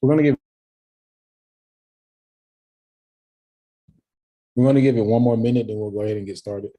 We're gonna give we're gonna give it one more minute, then we'll go ahead and get started.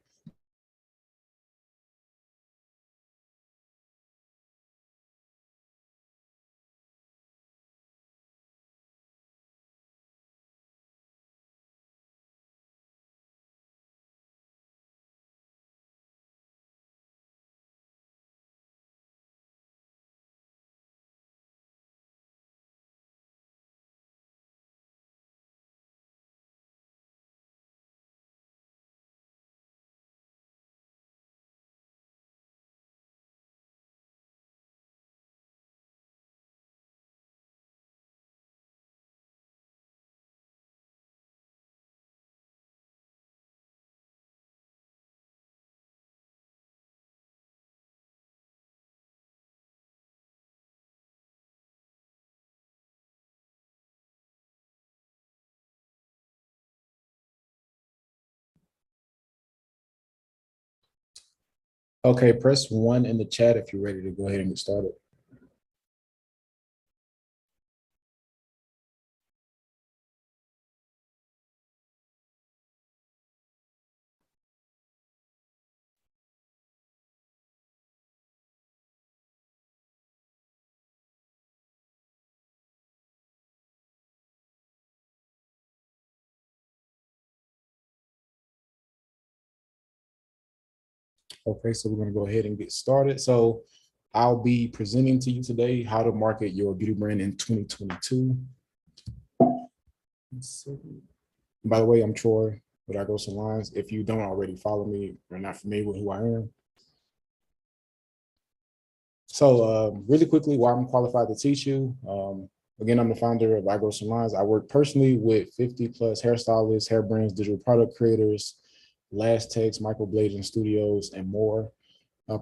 Okay, press one in the chat if you're ready to go ahead and get started. Okay, so we're gonna go ahead and get started. So I'll be presenting to you today how to market your beauty brand in 2022. Let's see. By the way, I'm Troy with I Go Salons. If you don't already follow me or not familiar with who I am. So really quickly, why I'm qualified to teach you. Again, I'm the founder of I Go Salons. I work personally with 50 plus hairstylists, hair brands, digital product creators, lash techs, microblading studios, and more.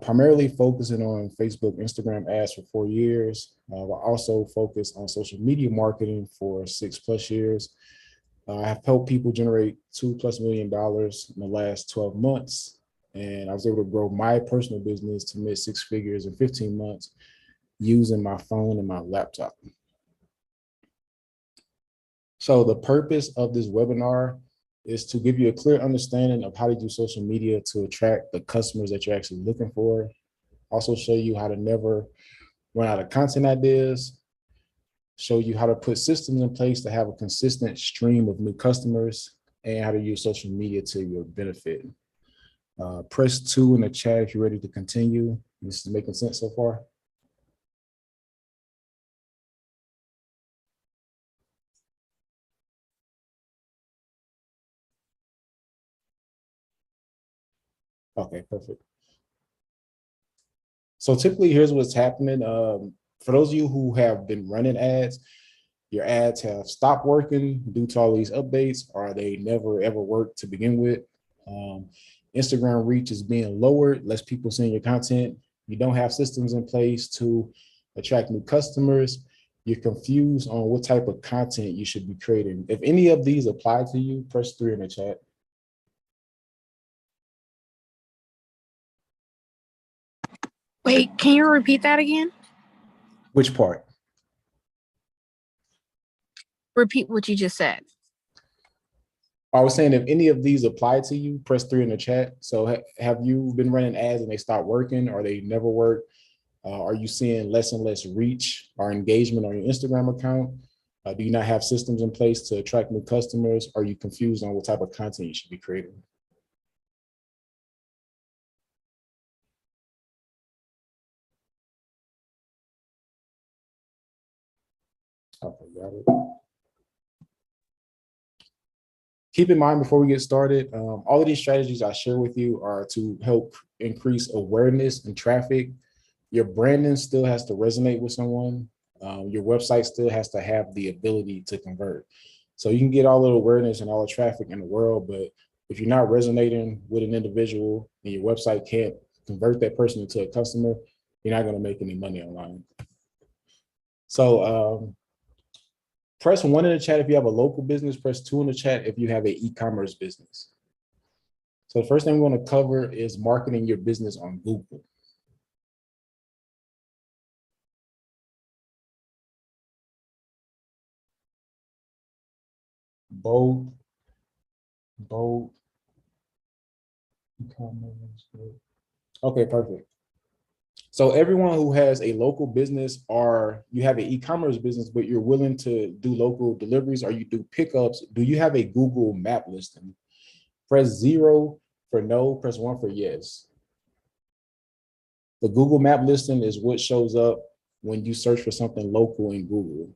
Primarily focusing on Facebook, Instagram ads for 4 years. I also focus on social media marketing for 6+ years. I have helped people generate $2+ million in the last 12 months. And I was able to grow my personal business to mid six figures in 15 months using my phone and my laptop. So the purpose of this webinar is to give you a clear understanding of how to do social media to attract the customers that you're actually looking for. Also show you how to never run out of content ideas, show you how to put systems in place to have a consistent stream of new customers, and how to use social media to your benefit. Press 2 in the chat if you're ready to continue. This is making sense so far? Okay, perfect. So typically, here's what's happening. For those of you who have been running ads, your ads have stopped working due to all these updates, or they never ever worked to begin with. Instagram reach is being lowered, less people seeing your content. You don't have systems in place to attract new customers. You're confused on what type of content you should be creating. If any of these apply to you, press 3 in the chat. Wait, can you repeat that again? Which part? Repeat what you just said. I was saying if any of these apply to you, press 3 in the chat. So have you been running ads and they start working, or they never work? Are you seeing less and less reach or engagement on your Instagram account? Do you not have systems in place to attract new customers? Are you confused on what type of content you should be creating? Okay, got it. Keep in mind before we get started, all of these strategies I share with you are to help increase awareness and traffic. Your branding still has to resonate with someone. Your website still has to have the ability to convert. So you can get all the awareness and all the traffic in the world, but if you're not resonating with an individual and your website can't convert that person into a customer, you're not going to make any money online. So press 1 in the chat if you have a local business, press 2 in the chat if you have an e-commerce business. So the first thing we're going to cover is marketing your business on Google. boat, boat, e-commerce. Okay, perfect. So everyone who has a local business or you have an e-commerce business, but you're willing to do local deliveries or you do pickups, do you have a Google map listing? Press 0 for no, press 1 for yes. The Google map listing is what shows up when you search for something local in Google.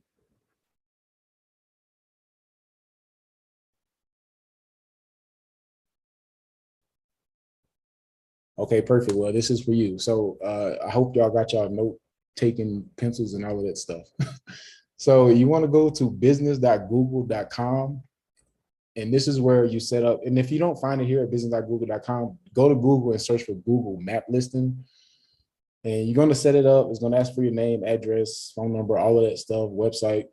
Okay, perfect. Well, this is for you. So I hope y'all got y'all note taking pencils and all of that stuff. So you want to go to business.google.com. And this is where you set up. And if you don't find it here at business.google.com, go to Google and search for Google map listing. And you're going to set it up. It's going to ask for your name, address, phone number, all of that stuff, website.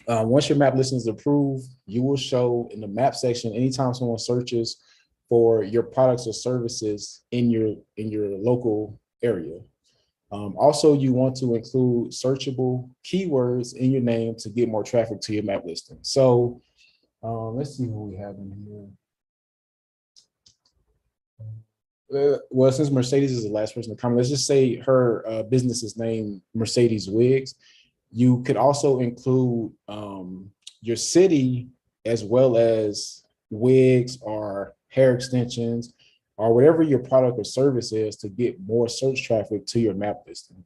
Once your map listing is approved, you will show in the map section anytime someone searches for your products or services in your local area. Also, you want to include searchable keywords in your name to get more traffic to your map listing. So let's see who we have in here. Well, since Mercedes is the last person to comment, let's just say her business is named Mercedes Wigs. You could also include your city as well as wigs or hair extensions or whatever your product or service is to get more search traffic to your map listing.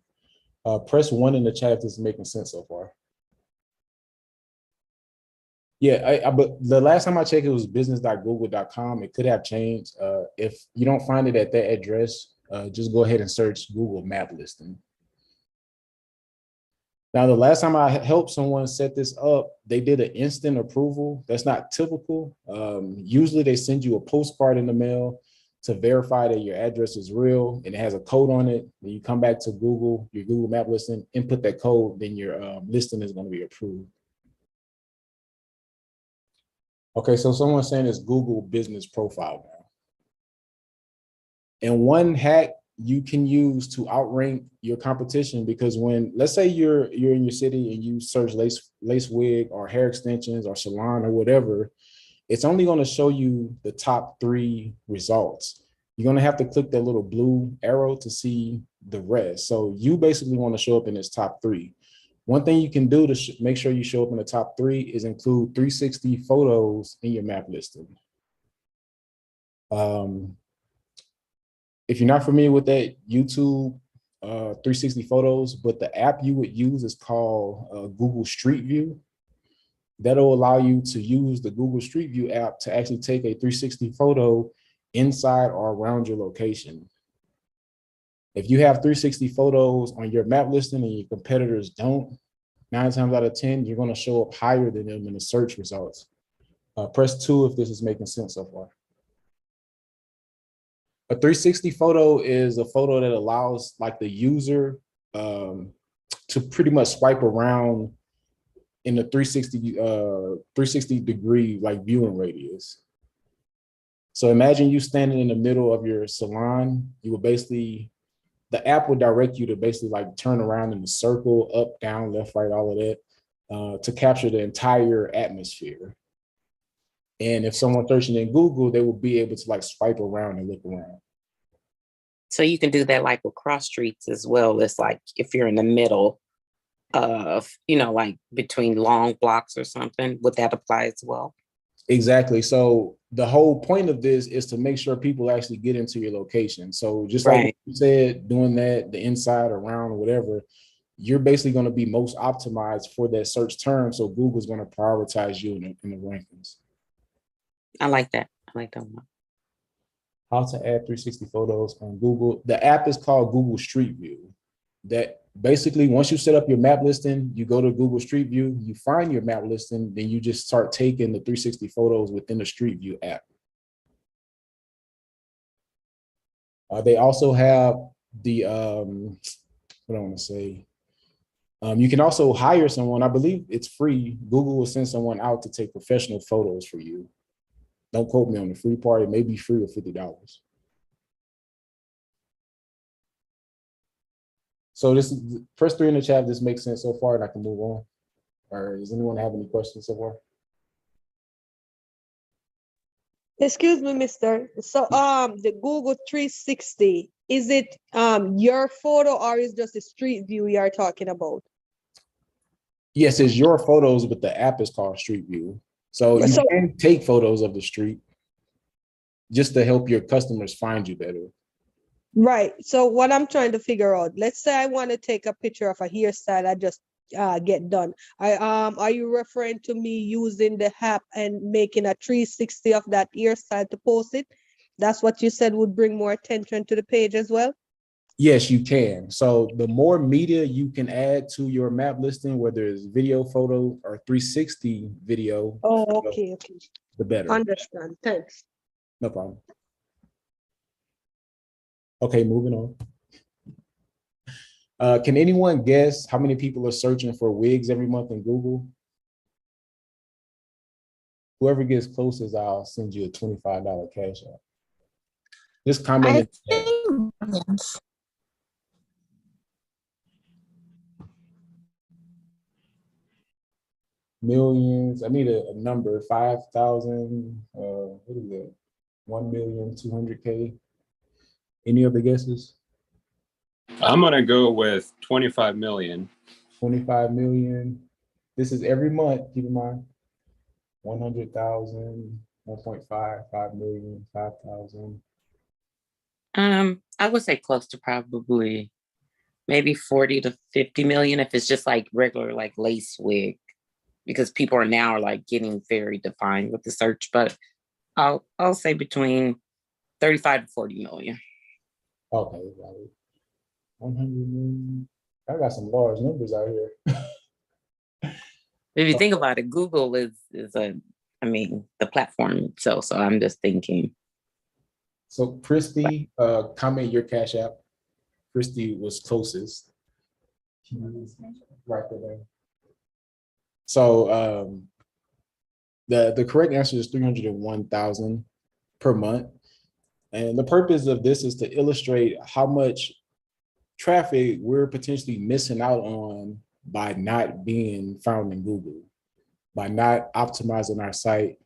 Press 1 in the chat if this is making sense so far. Yeah, but the last time I checked, it was business.google.com. It could have changed. If you don't find it at that address, just go ahead and search Google map listing. Now, the last time I helped someone set this up, they did an instant approval. That's not typical. Usually they send you a postcard in the mail to verify that your address is real and it has a code on it. Then you come back to Google, your Google map listing, input that code, then your listing is going to be approved. Okay, so someone's saying it's Google business profile now. And one hack you can use to outrank your competition, because when, let's say you're in your city and you search lace wig or hair extensions or salon or whatever, it's only going to show you the top 3 results. You're going to have to click that little blue arrow to see the rest. So you basically want to show up in this top 3. One thing you can do to make sure you show up in the top 3 is include 360 photos in your map listing. If you're not familiar with that, YouTube 360 photos, but the app you would use is called Google Street View. That'll allow you to use the Google Street View app to actually take a 360 photo inside or around your location. If you have 360 photos on your map listing and your competitors don't, 9 times out of 10, you're going to show up higher than them in the search results. Press 2 if this is making sense so far. A 360 photo is a photo that allows like the user to pretty much swipe around in the 360 degree like viewing radius. So imagine you standing in the middle of your salon. You will basically, the app will direct you to basically like turn around in the circle, up, down, left, right, all of that, to capture the entire atmosphere. And if someone's searching in Google, they will be able to like swipe around and look around. So you can do that like with cross streets as well. It's like if you're in the middle of, like between long blocks or something, would that apply as well? Exactly. So the whole point of this is to make sure people actually get into your location. So just like you said, doing that, the inside, around, or whatever, you're basically going to be most optimized for that search term. So Google's going to prioritize you in the rankings. I like that. I like that one. How to add 360 photos on Google. The app is called Google Street View. That basically, once you set up your map listing, you go to Google Street View, you find your map listing, then you just start taking the 360 photos within the Street View app. They also have the, what I want to say, you can also hire someone. I believe it's free. Google will send someone out to take professional photos for you. Don't quote me on the free part. It may be free or $50. So this is press 3 in the chat. If this makes sense so far, and I can move on. Or does anyone have any questions so far? Excuse me, mister. So, the Google 360, is it your photo or is just a street view you're talking about? Yes, it's your photos, but the app is called Street View. So you So, can take photos of the street just to help your customers find you better. right. So what I'm trying to figure out, let's say I want to take a picture of a hairstyle I just get done. Are you referring to me using the app and making a 360 of that hairstyle to post it? That's what you said would bring more attention to the page as well? Yes, you can. So the more media you can add to your map listing, whether it's video, photo, or 360 video, Oh, okay, okay. the better. Understand. Thanks. No problem. Okay, moving on. Can anyone guess how many people are searching for wigs every month in Google? Whoever gets closest, I'll send you a $25 cash app. Just comment I in the chat. think millions. Millions. I need a number, 5,000, what is it? 1,200,000. Any other guesses? I'm gonna go with 25 million. 25 million. This is every month, keep in mind. 100,000, 1.5, 5 million, 5,000. I would say close to probably maybe 40 to 50 million if it's just like regular like lace wig, because people are now like getting very defined with the search, but I'll say between 35 to 40 million. Okay, got it. 100 million. I got some large numbers out here. If you think about it, Google is the platform itself. So I'm just thinking. So Christy, comment your cash app. Christy was closest. Right there. So the correct answer is 301,000 per month. And the purpose of this is to illustrate how much traffic we're potentially missing out on by not being found in Google, by not optimizing our site,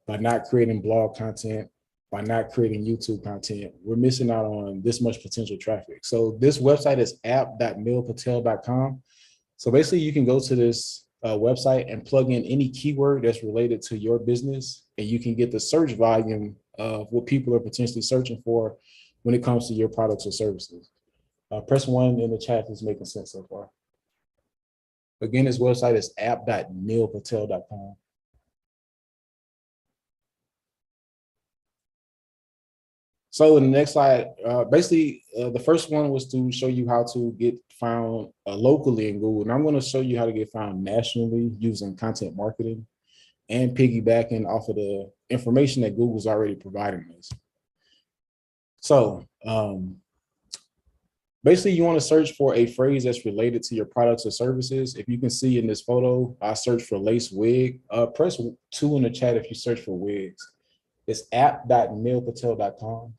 by not creating blog content, by not creating YouTube content. We're missing out on this much potential traffic. So this website is app.milpatel.com. So basically you can go to this website and plug in any keyword that's related to your business, and you can get the search volume of what people are potentially searching for when it comes to your products or services. Press 1 in the chat if it's making sense so far. Again, this website is app.milpatel.com. So in the next slide, basically, the first one was to show you how to get found locally in Google. And I'm going to show you how to get found nationally using content marketing and piggybacking off of the information that Google's already providing us. So basically, you want to search for a phrase that's related to your products or services. If you can see in this photo, I searched for lace wig. Press 2 in the chat if you search for wigs. It's app.milpatel.com.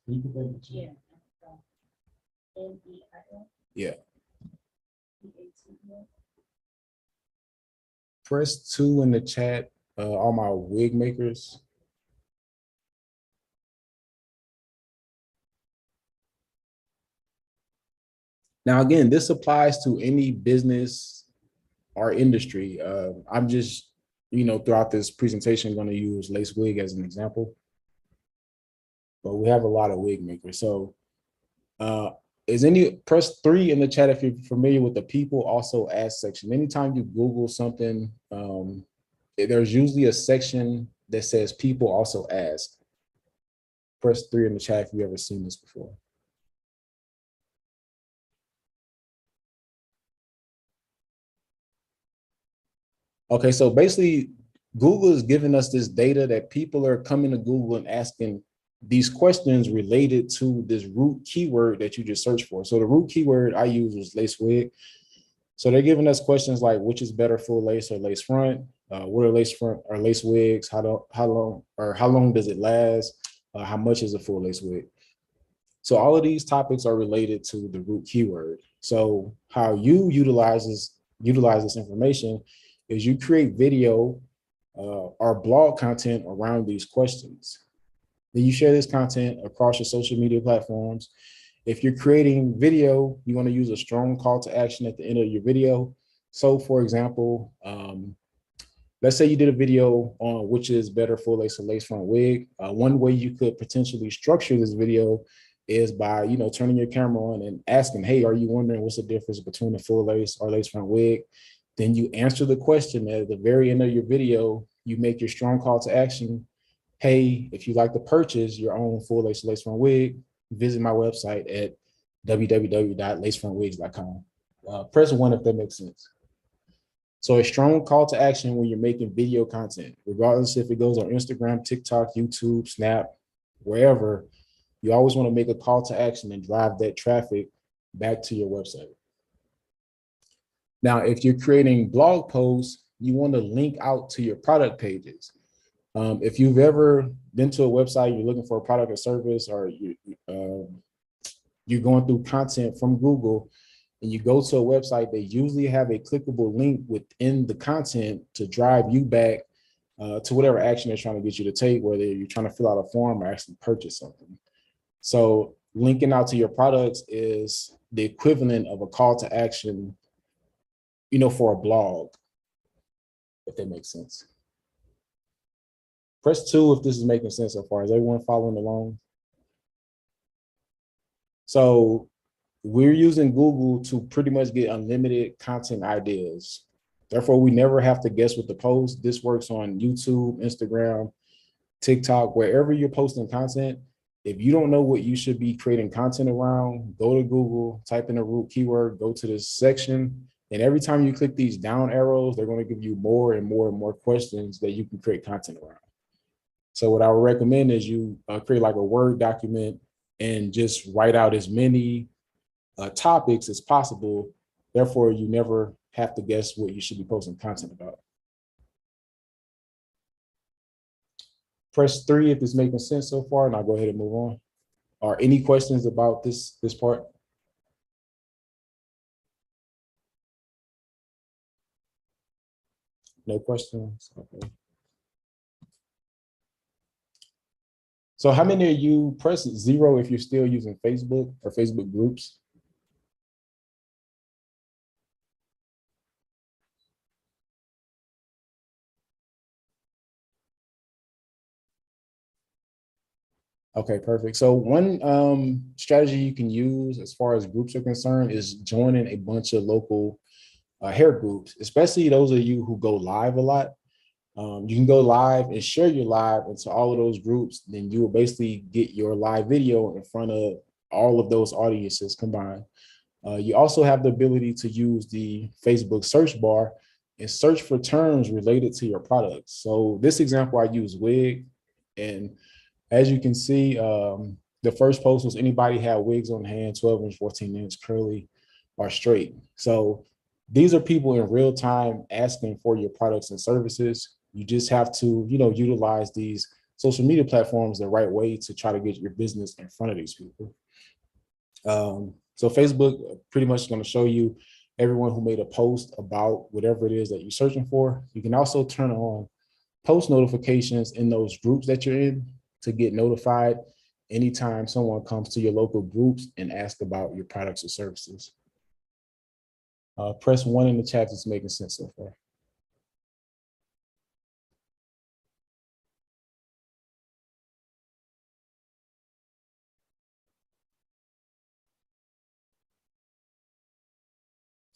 Yeah. Press 2 in the chat, all my wig makers. Now, again, this applies to any business or industry. I'm just, throughout this presentation, going to use lace wig as an example. But we have a lot of wig makers. So press 3 in the chat if you're familiar with the people also ask section. Anytime you Google something, there's usually a section that says people also ask. Press 3 in the chat if you've ever seen this before. Okay, so basically, Google is giving us this data that people are coming to Google and asking these questions related to this root keyword that you just searched for. So the root keyword I used was lace wig. So they're giving us questions like, which is better, full lace or lace front? What are lace front or lace wigs? How long does it last? How much is a full lace wig? So all of these topics are related to the root keyword. So how you utilize this information is you create video or blog content around these questions. Then you share this content across your social media platforms. If you're creating video, you want to use a strong call to action at the end of your video. So for example, let's say you did a video on which is better, full lace or lace front wig. One way you could potentially structure this video is by, turning your camera on and asking, hey, are you wondering what's the difference between a full lace or lace front wig? Then you answer the question at the very end of your video. You make your strong call to action. Hey, if you'd like to purchase your own full lace or lace front wig, visit my website at www.lacefrontwigs.com. Press 1 if that makes sense. So a strong call to action when you're making video content, regardless if it goes on Instagram, TikTok, YouTube, Snap, wherever, you always want to make a call to action and drive that traffic back to your website. Now, if you're creating blog posts, you want to link out to your product pages. If you've ever been to a website, you're looking for a product or service, or you're going through content from Google, and you go to a website, they usually have a clickable link within the content to drive you back to whatever action they're trying to get you to take, whether you're trying to fill out a form or actually purchase something. So linking out to your products is the equivalent of a call to action, for a blog, if that makes sense. Press 2 if this is making sense so far. Is everyone following along? So we're using Google to pretty much get unlimited content ideas. Therefore, we never have to guess what to post. This works on YouTube, Instagram, TikTok, wherever you're posting content. If you don't know what you should be creating content around, go to Google, type in a root keyword, go to this section. And every time you click these down arrows, they're going to give you more and more and more questions that you can create content around. So what I would recommend is you create like a Word document and just write out as many topics as possible. Therefore, you never have to guess what you should be posting content about. Press 3 if it's making sense so far, and I'll go ahead and move on. Are any questions about this part? No questions? Okay. So how many of you, press 0 if you're still using Facebook or Facebook groups? Okay, perfect. So one strategy you can use as far as groups are concerned is joining a bunch of local hair groups, especially those of you who go live a lot. You can go live and share your live into all of those groups. Then you will basically get your live video in front of all of those audiences combined. You also have the ability to use the Facebook search bar and search for terms related to your products. So this example, I use wig, and as you can see, the first post was anybody had wigs on hand, 12-inch, 14-inch, curly, or straight. So these are people in real time asking for your products and services. You just have to, utilize these social media platforms the right way to try to get your business in front of these people. So Facebook pretty much is going to show you everyone who made a post about whatever it is that you're searching for. You can also turn on post notifications in those groups that you're in to get notified anytime someone comes to your local groups and ask about your products or services. Press 1 in the chat if it's making sense so far.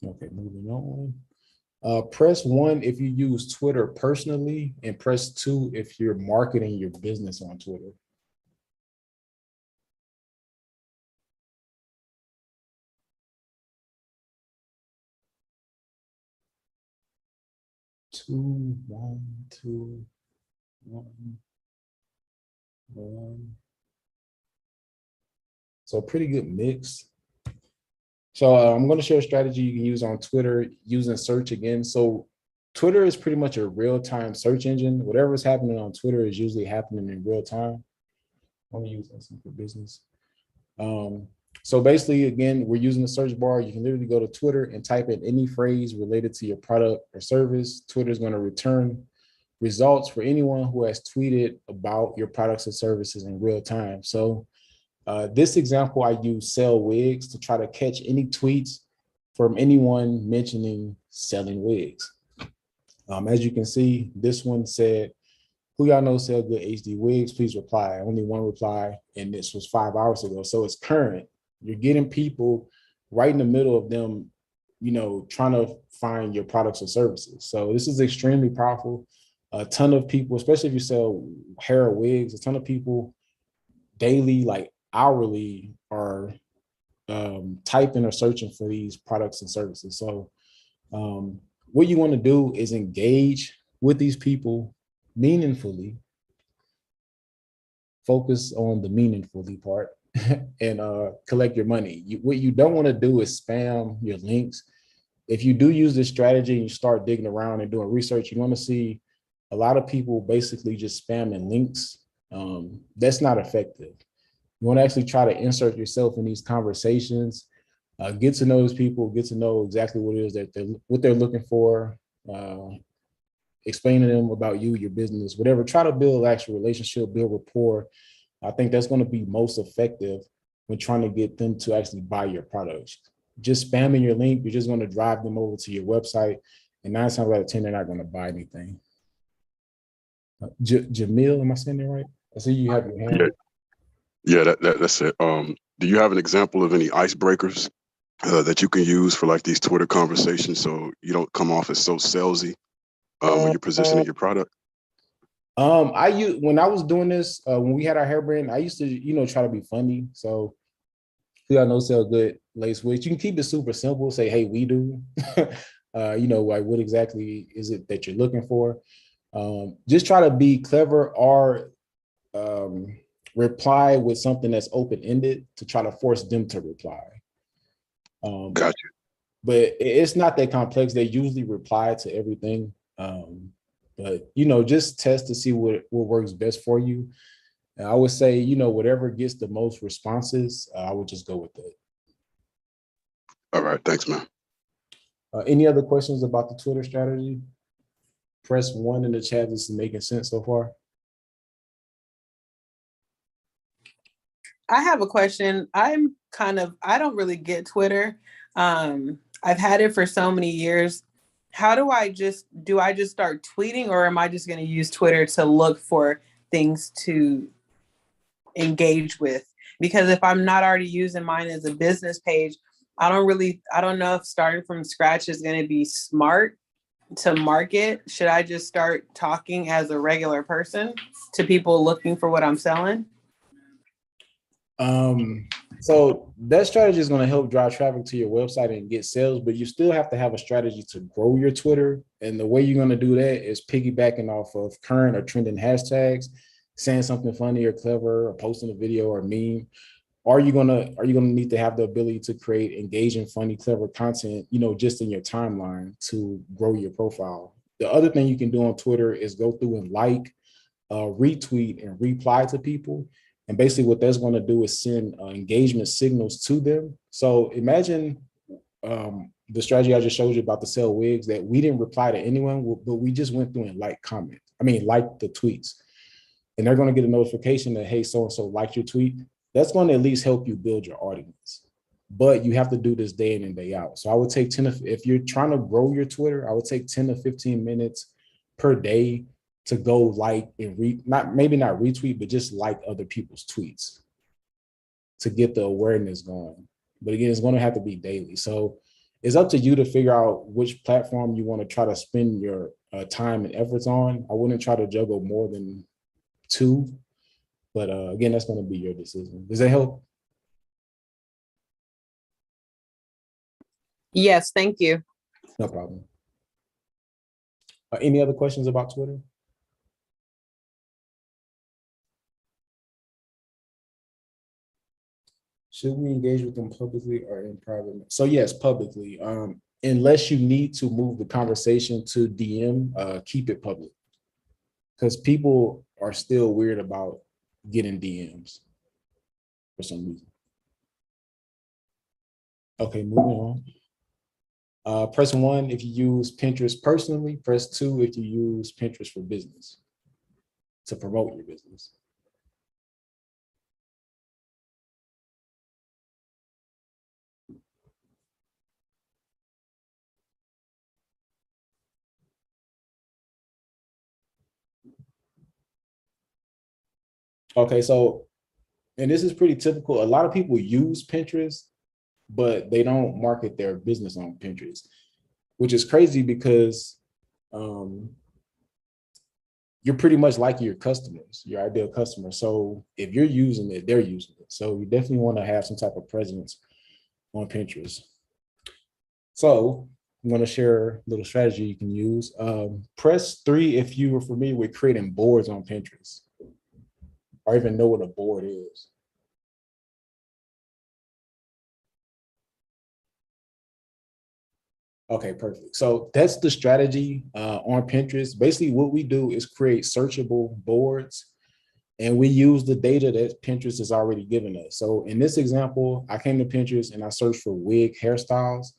Okay, moving on. Press 1 if you use Twitter personally, and press 2 if you're marketing your business on Twitter. Two, one, two, one, one. So pretty good mix. So I'm going to share a strategy you can use on Twitter using search again. So Twitter is pretty much a real-time search engine. Whatever is happening on Twitter is usually happening in real time. Let me use that for business. So basically, again, we're using the search bar. You can literally go to Twitter and type in any phrase related to your product or service. Twitter is going to return results for anyone who has tweeted about your products and services in real time. So this example, I use sell wigs to try to catch any tweets from anyone mentioning selling wigs. As you can see, this one said, who y'all know sell good HD wigs? Please reply. Only one reply, and this was 5 hours ago. So it's current. You're getting people right in the middle of them, trying to find your products or services. So this is extremely powerful. A ton of people, especially if you sell hair or wigs, a ton of people daily, like hourly, are typing or searching for these products and services. So what you want to do is engage with these people meaningfully, focus on the meaningfully part, and collect your money. What you don't want to do is spam your links. If you do use this strategy and you start digging around and doing research, you're going to see a lot of people basically just spamming links. That's not effective. You want to actually try to insert yourself in these conversations, get to know those people, get to know exactly what it is that they're looking for, explain to them about you, your business, whatever. Try to build actual relationship, build rapport. I think that's going to be most effective when trying to get them to actually buy your products. Just spamming your link, you're just going to drive them over to your website, and 9 times out of 10, they're not going to buy anything. Jamil, am I saying that right? I see you have your hand. Yeah, that's it. Do you have an example of any icebreakers that you can use for like these Twitter conversations so you don't come off as so salesy when you're positioning your product? When I was doing this, when we had our hair brand, I used to, try to be funny. So y'all know sell good lace wigs. You can keep it super simple. Say, hey, we do. Like what exactly is it that you're looking for? Just try to be clever or reply with something that's open-ended to try to force them to reply. Gotcha. But it's not that complex. They usually reply to everything. But just test to see what works best for you. And I would say, whatever gets the most responses, I would just go with it. All right, thanks, man. Any other questions about the Twitter strategy? Press 1 in the chat. This is making sense so far. I have a question. I don't really get Twitter. I've had it for so many years. How do I just start tweeting, or am I just going to use Twitter to look for things to engage with? Because if I'm not already using mine as a business page, I don't know if starting from scratch is going to be smart to market. Should I just start talking as a regular person to people looking for what I'm selling? So that strategy is going to help drive traffic to your website and get sales, but you still have to have a strategy to grow your Twitter. And the way you're going to do that is piggybacking off of current or trending hashtags, saying something funny or clever, or posting a video or meme. Are you gonna need to have the ability to create engaging, funny, clever content, just in your timeline to grow your profile? The other thing you can do on Twitter is go through and retweet and reply to people. And basically what that's going to do is send engagement signals to them. So imagine the strategy I just showed you about the sell wigs, that we didn't reply to anyone, but we just went through and liked the tweets. And they're going to get a notification that, hey, so-and-so liked your tweet. That's going to at least help you build your audience. But you have to do this day in and day out. So I would take if you're trying to grow your Twitter, I would take 10 to 15 minutes per day to go like and maybe not retweet, but just like other people's tweets to get the awareness going. But again, it's going to have to be daily. So it's up to you to figure out which platform you want to try to spend your time and efforts on. I wouldn't try to juggle more than 2, but again, that's going to be your decision. Does that help? Yes, thank you. No problem. Any other questions about Twitter? Should we engage with them publicly or in private? So yes, publicly. Unless you need to move the conversation to DM, keep it public. Because people are still weird about getting DMs for some reason. Okay, moving on. Press 1 if you use Pinterest personally. Press 2 if you use Pinterest for business to promote your business. Okay, so, and this is pretty typical. A lot of people use Pinterest, but they don't market their business on Pinterest, which is crazy because you're pretty much like your customers, your ideal customer. So if you're using it, they're using it. So you definitely want to have some type of presence on Pinterest. So I'm going to share a little strategy you can use. Press 3 if you are familiar with creating boards on Pinterest or even know what a board is. Okay, perfect. So that's the strategy on Pinterest. Basically, what we do is create searchable boards, and we use the data that Pinterest has already given us. So in this example, I came to Pinterest and I searched for wig hairstyles.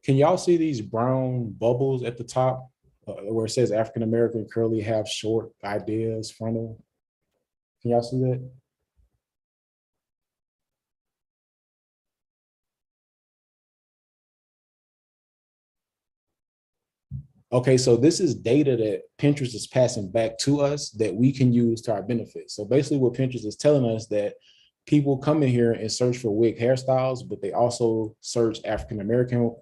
Can y'all see these brown bubbles at the top where it says African American curly half short ideas frontal? Can y'all see that? Okay, so this is data that Pinterest is passing back to us that we can use to our benefit. So basically what Pinterest is telling us that people come in here and search for wig hairstyles, but they also search African-American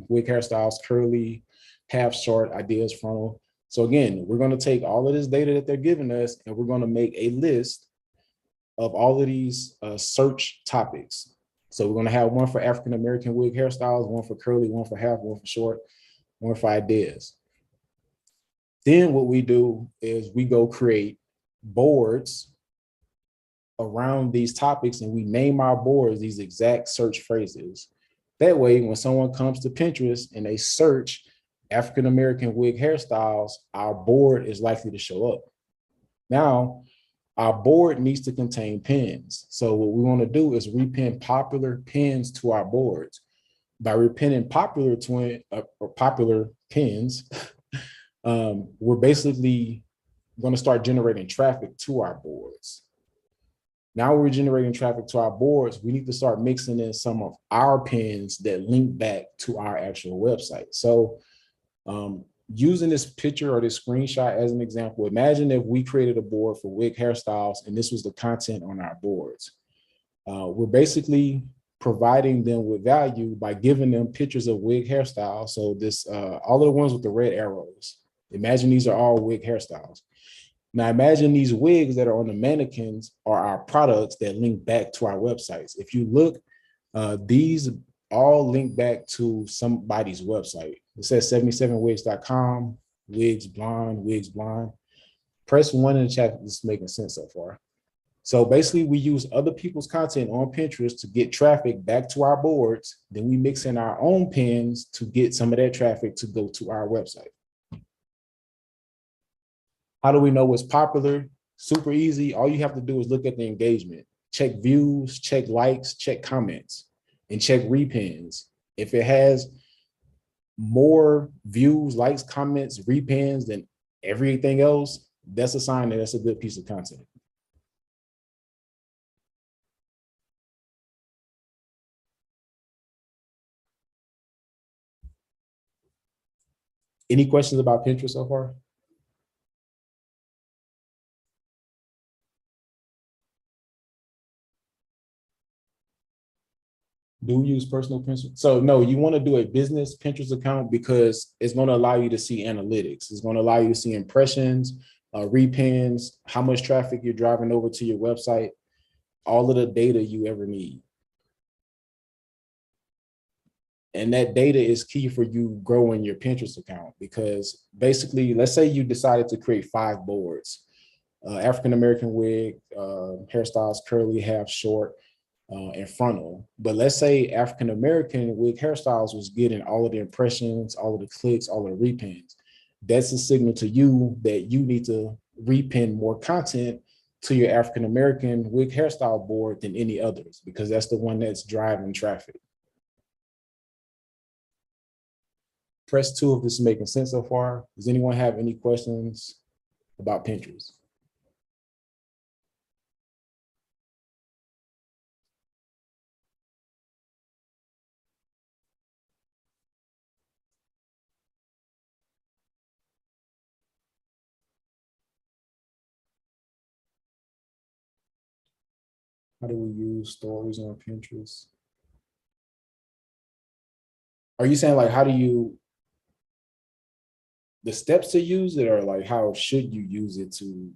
wig hairstyles, curly, half short, ideas frontal. So again, we're gonna take all of this data that they're giving us and we're gonna make a list of all of these search topics. So we're gonna have one for African-American wig hairstyles, one for curly, one for half, one for short, one for ideas. Then what we do is we go create boards around these topics and we name our boards these exact search phrases. That way, when someone comes to Pinterest and they search African-American wig hairstyles, our board is likely to show up. Now, our board needs to contain pins. So what we want to do is repin popular pins to our boards. By repinning popular pins, we're basically going to start generating traffic to our boards. Now we're generating traffic to our boards, we need to start mixing in some of our pins that link back to our actual website. So using this picture or this screenshot as an example, imagine if we created a board for wig hairstyles and this was the content on our boards. We're basically providing them with value by giving them pictures of wig hairstyles. So this, all of the ones with the red arrows, imagine these are all wig hairstyles. Now imagine these wigs that are on the mannequins are our products that link back to our websites. If you look, these all link back to somebody's website. It says 77wigs.com, wigs blind. Press 1 in the chat if this is making sense so far. So basically we use other people's content on Pinterest to get traffic back to our boards. Then we mix in our own pins to get some of that traffic to go to our website. How do we know what's popular? Super easy. All you have to do is look at the engagement, check views, check likes, check comments, and check repins. If it has more views, likes, comments, repins than everything else, that's a sign that that's a good piece of content. Any questions about Pinterest so far? Do use personal Pinterest? So no, you want to do a business Pinterest account because it's going to allow you to see analytics. It's going to allow you to see impressions, repins, how much traffic you're driving over to your website, all of the data you ever need. And that data is key for you growing your Pinterest account because basically, let's say you decided to create 5 boards, African-American wig, hairstyles, curly, half short, and frontal. But let's say African-American wig hairstyles was getting all of the impressions, all of the clicks, all of the repins. That's a signal to you that you need to repin more content to your African-American wig hairstyle board than any others, because that's the one that's driving traffic. Press 2 if this is making sense so far. Does anyone have any questions about Pinterest? How do we use stories on Pinterest? Are you saying like, how do you, the steps to use it, or like how should you use it to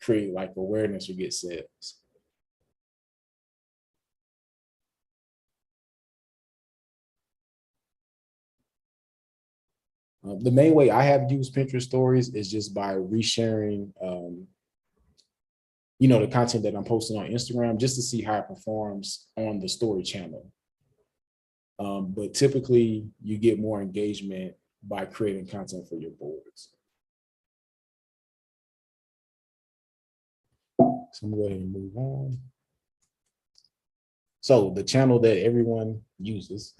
create like awareness or get sales? The main way I have used Pinterest stories is just by resharing, the content that I'm posting on Instagram just to see how it performs on the story channel. But typically you get more engagement by creating content for your boards. So I'm gonna go ahead and move on. So the channel that everyone uses,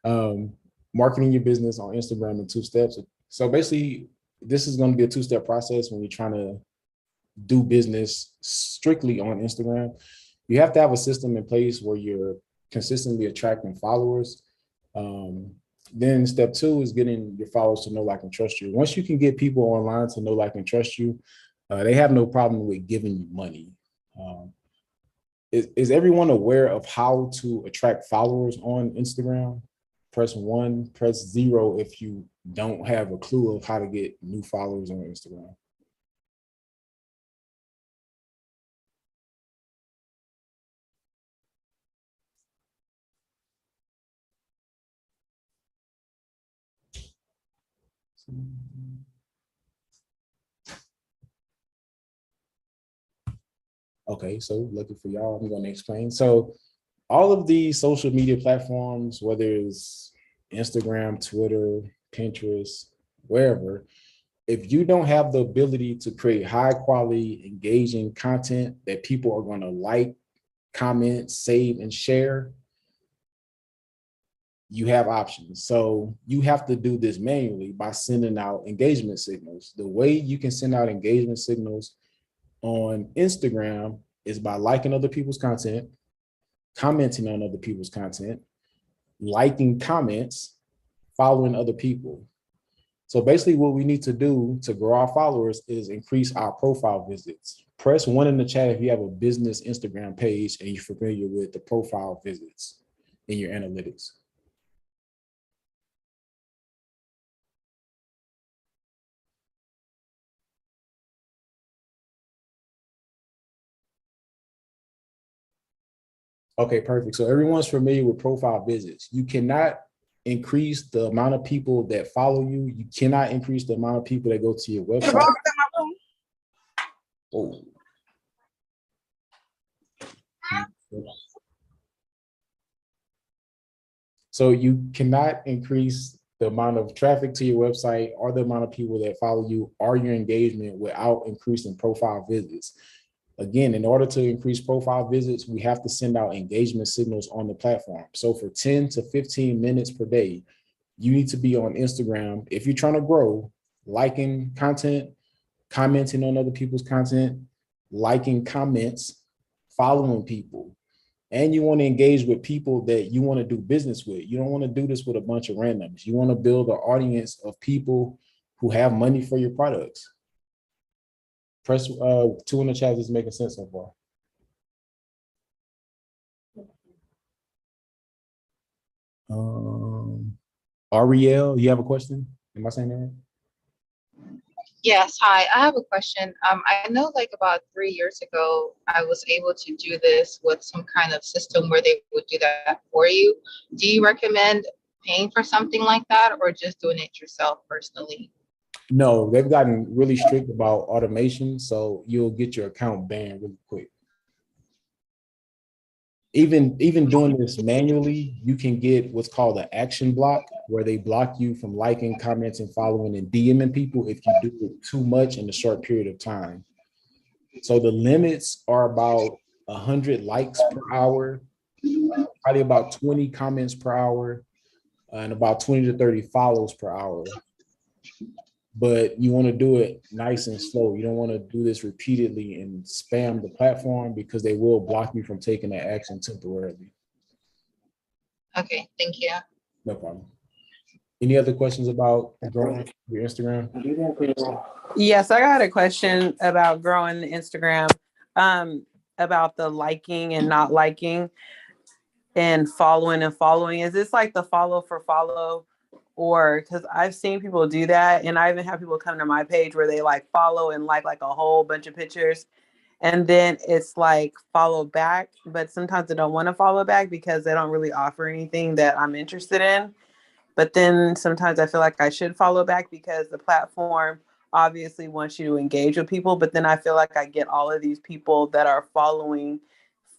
marketing your business on Instagram in 2 steps. So basically, this is going to be a 2-step process when you're trying to do business strictly on Instagram. You have to have a system in place where you're consistently attracting followers. Then step 2 is getting your followers to know, like, and trust you. Once you can get people online to know, like, and trust you, they have no problem with giving you money. Is everyone aware of how to attract followers on Instagram? Press 1, press 0 if you don't have a clue of how to get new followers on Instagram. Okay, so lucky for y'all, I'm going to explain. So all of these social media platforms, whether it's Instagram, Twitter, Pinterest, wherever, if you don't have the ability to create high quality, engaging content that people are going to like, comment, save, and share, you have options. So you have to do this manually by sending out engagement signals. The way you can send out engagement signals on Instagram is by liking other people's content, commenting on other people's content, liking comments, following other people. So basically what we need to do to grow our followers is increase our profile visits. Press 1 in the chat if you have a business Instagram page and you're familiar with the profile visits in your analytics. Okay, perfect. So everyone's familiar with profile visits. You cannot increase the amount of people that follow you. You cannot increase the amount of people that go to your website. Oh. So you cannot increase the amount of traffic to your website or the amount of people that follow you or your engagement without increasing profile visits. Again, in order to increase profile visits, we have to send out engagement signals on the platform. So for 10 to 15 minutes per day, you need to be on Instagram. If you're trying to grow, liking content, commenting on other people's content, liking comments, following people, and you want to engage with people that you want to do business with. You don't want to do this with a bunch of randoms. You want to build an audience of people who have money for your products. Press 2 in the chat is making sense so far. Ariel, you have a question? Am I saying that right? Yes, hi. I have a question. I know like about 3 years ago, I was able to do this with some kind of system where they would do that for you. Do you recommend paying for something like that or just doing it yourself personally? No, they've gotten really strict about automation, so you'll get your account banned really quick. Even doing this manually, you can get what's called an action block, where they block you from liking, commenting, following, and DMing people if you do it too much in a short period of time. So the limits are about 100 likes per hour, probably about 20 comments per hour, and about 20 to 30 follows per hour. But you want to do it nice and slow. You don't want to do this repeatedly and spam the platform because they will block you from taking that action temporarily. Okay, thank you. No problem. Any other questions about growing your Instagram? Yes, I got a question about growing the Instagram, about the liking and not liking and following and following. Is this like the follow for follow? Or because I've seen people do that, and I even have people come to my page where they like follow and like a whole bunch of pictures, and then it's like follow back, but sometimes I don't want to follow back because they don't really offer anything that I'm interested in. But then sometimes I feel like I should follow back because the platform obviously wants you to engage with people. But then I feel like I get all of these people that are following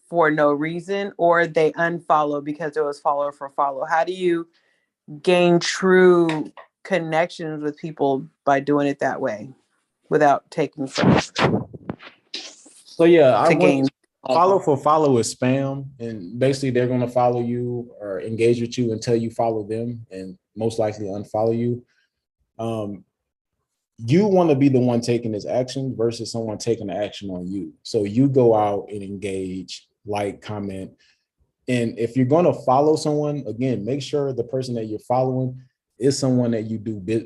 for no reason, or they unfollow because it was follow for follow. How do you gain true connections with people by doing it that way without taking forever So yeah, I to would gain? follow for follow is spam, and basically they're going to follow you or engage with you until you follow them, and most likely unfollow you. You want to be the one taking this action versus someone taking the action on you. So you go out and engage, like, comment. And if you're going to follow someone, again, make sure the person that you're following is someone that you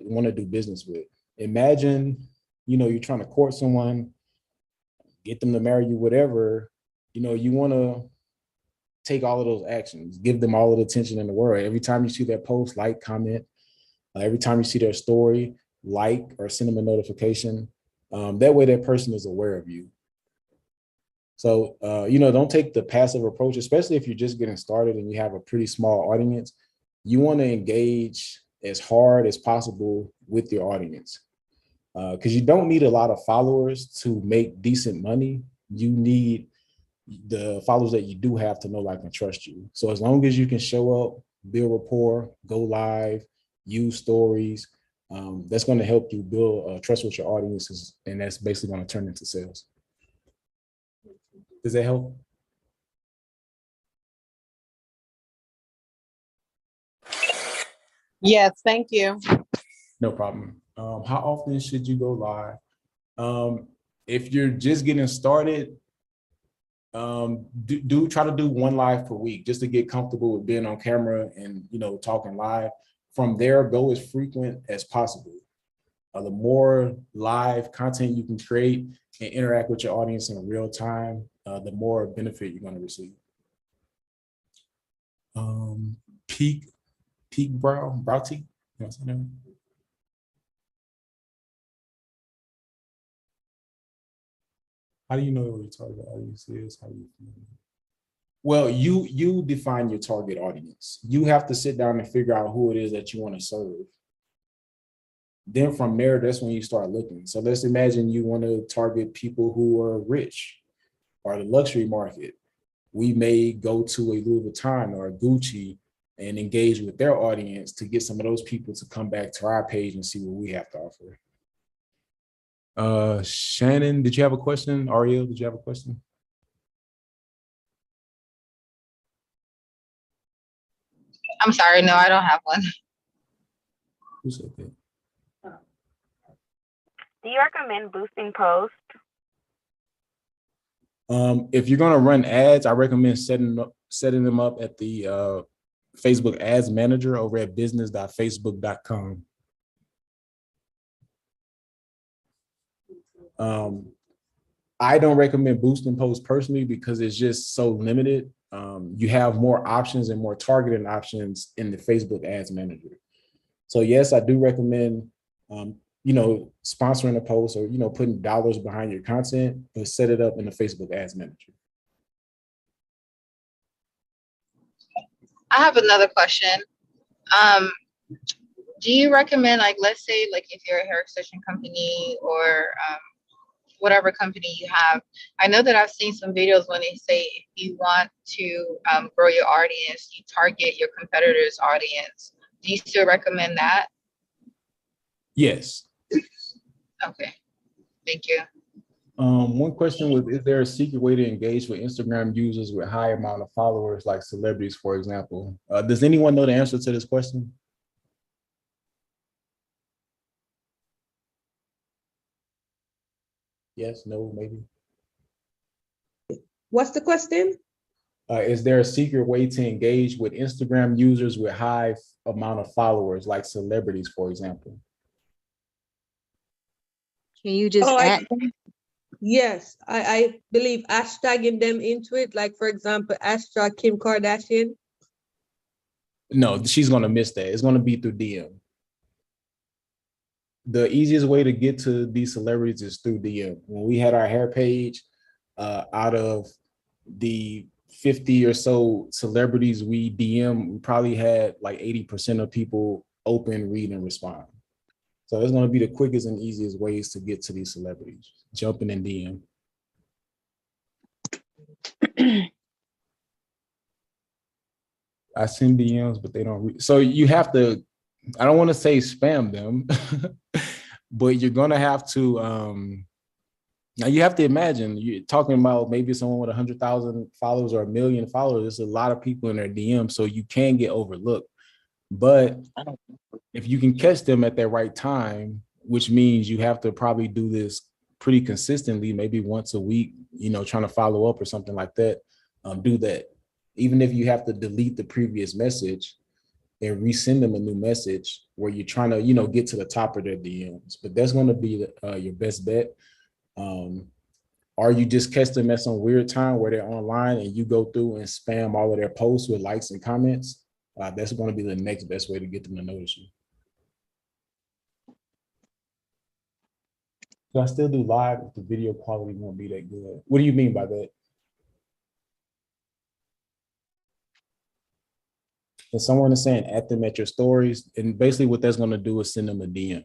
want to do business with. Imagine, you're trying to court someone, get them to marry you, whatever. You want to take all of those actions, give them all of the attention in the world. Every time you see their post, like, comment. Every time you see their story, like or send them a notification. That way that person is aware of you. So, don't take the passive approach, especially if you're just getting started and you have a pretty small audience. You want to engage as hard as possible with your audience because you don't need a lot of followers to make decent money. You need the followers that you do have to know, like, and trust you. So as long as you can show up, build rapport, go live, use stories, that's going to help you build trust with your audiences, and that's basically going to turn into sales. Does that help? Yes, thank you. No problem. How often should you go live? If you're just getting started, do try to do one live per week just to get comfortable with being on camera and talking live. From there, go as frequent as possible. The more live content you can create and interact with your audience in real time, the more benefit you're going to receive. Peak brow teeth. How do you know what your target audience is? How do you feel? Well, you define your target audience. You have to sit down and figure out who it is that you want to serve. Then from there, that's when you start looking. So let's imagine you want to target people who are rich or the luxury market. We may go to a Louis Vuitton or a Gucci and engage with their audience to get some of those people to come back to our page and see what we have to offer. Shannon, did you have a question? Ariel, did you have a question? I'm sorry, no, I don't have one. Who said that? Do you recommend boosting posts? If you're gonna run ads, I recommend setting them up at the Facebook Ads Manager over at business.facebook.com. I don't recommend boosting posts personally because it's just so limited. You have more options and more targeting options in the Facebook Ads Manager. So yes, I do recommend sponsoring a post or putting dollars behind your content, but set it up in the Facebook Ads Manager. I have another question. Do you recommend, like, let's say, like, if you're a hair extension company or whatever company you have, I know that I've seen some videos when they say if you want to grow your audience, you target your competitors' audience. Do you still recommend that? Yes. Okay, thank you. One question was, is there a secret way to engage with Instagram users with high amount of followers, like celebrities, for example? Does anyone know the answer to this question? Yes, no, maybe. What's the question? Is there a secret way to engage with Instagram users with high amount of followers, like celebrities, for example? Can you just Oh, add them? yes, I believe hashtagging them into it. Like, for example, hashtag Kim Kardashian. No, she's gonna miss that. It's gonna be through DM. The easiest way to get to these celebrities is through DM. When we had our hair page, out of the 50 or so celebrities we DM, we probably had like 80% of people open, read, and respond. So it's going to be the quickest and easiest ways to get to these celebrities. Jumping in DM. I send DMs, but they don't read. So you have to, I don't want to say spam them, but you're going to have to, now you have to imagine you're talking about maybe someone with 100,000 followers or 1,000,000 followers. There's a lot of people in their DM, so you can get overlooked. But if you can catch them at their right time, which means you have to probably do this pretty consistently, maybe once a week, trying to follow up or something like that, do that. Even if you have to delete the previous message and resend them a new message where you're trying to, get to the top of their DMs. But that's going to be your best bet. Or you just catch them at some weird time where they're online and you go through and spam all of their posts with likes and comments. That's going to be the next best way to get them to notice you. So I still do live if the video quality won't be that good. What do you mean by that? And someone is saying at them at your stories, and basically what that's going to do is send them a DM.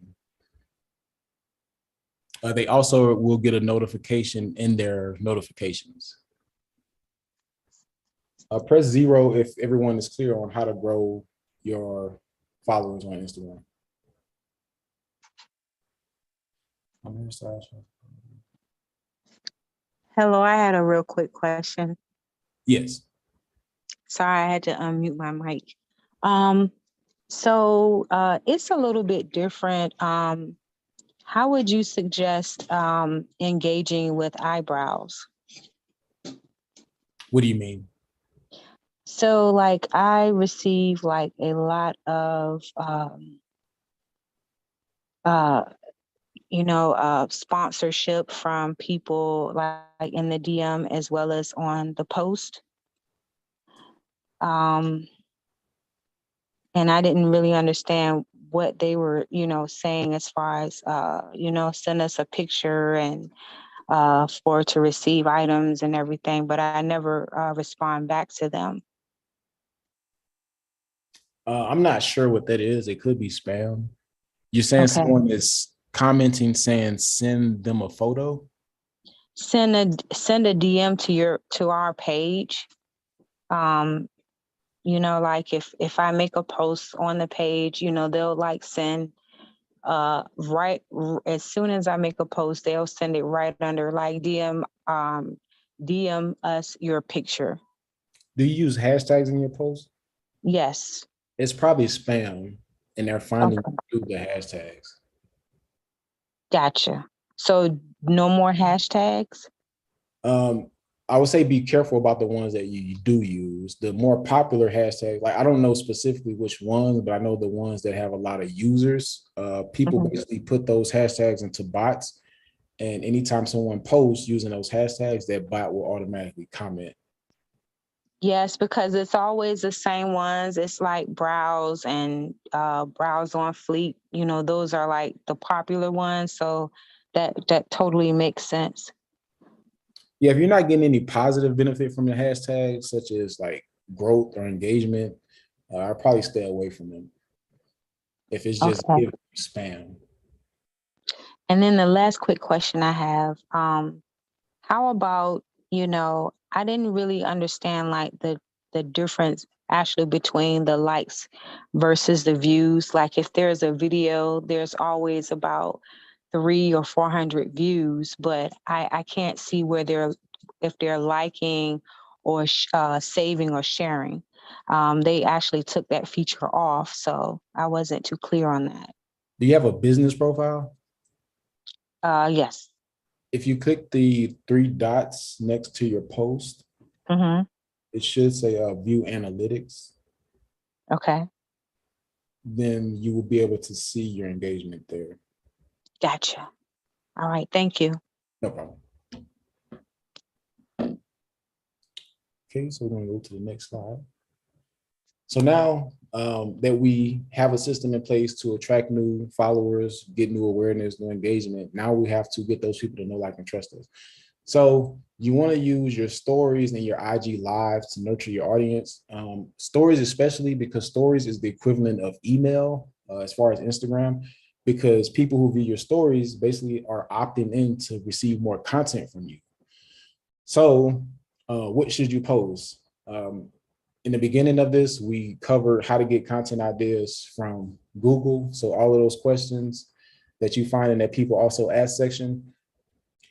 They also will get a notification in their notifications. Press 0 if everyone is clear on how to grow your followers on Instagram. Hello, I had a real quick question. Yes. Sorry, I had to unmute my mic. So it's a little bit different. How would you suggest engaging with eyebrows? What do you mean? So like I receive like a lot of sponsorship from people like in the DM as well as on the post. And I didn't really understand what they were, saying as far as, send us a picture and for to receive items and everything, but I never respond back to them. I'm not sure what that is. It could be spam. You're saying Okay. someone is commenting saying send them a photo? Send a DM to our page. Like if I make a post on the page, they'll like send right as soon as I make a post, they'll send it right under like DM us your picture. Do you use hashtags in your post? Yes. It's probably spam and they're finding through the hashtags. Gotcha. So no more hashtags? I would say be careful about the ones that you do use. The more popular hashtags, like I don't know specifically which ones, but I know the ones that have a lot of users. People basically put those hashtags into bots. And anytime someone posts using those hashtags, that bot will automatically comment. Yes, because it's always the same ones. It's like browse and browse on fleek. Those are like the popular ones. So that totally makes sense. Yeah, if you're not getting any positive benefit from the hashtags, such as like growth or engagement, I'd probably stay away from them. If it's just spam. And then the last quick question I have, how about, I didn't really understand like the difference actually between the likes versus the views. Like if there's a video, there's always about 300 or 400 views, but I can't see where if they're liking or saving or sharing. They actually took that feature off, so I wasn't too clear on that. Do you have a business profile? Yes. If you click the 3 dots next to your post, Mm-hmm. it should say view analytics. Okay. Then you will be able to see your engagement there. Gotcha. All right. Thank you. No problem. Okay, so we're going to go to the next slide. So now that we have a system in place to attract new followers, get new awareness, new engagement, now we have to get those people to know, like, and trust us. So you want to use your stories and your IG live to nurture your audience. Stories, especially because stories is the equivalent of email as far as Instagram, because people who view your stories basically are opting in to receive more content from you. So what should you post? In the beginning of this, we covered how to get content ideas from Google. So all of those questions that you find in that people also ask section,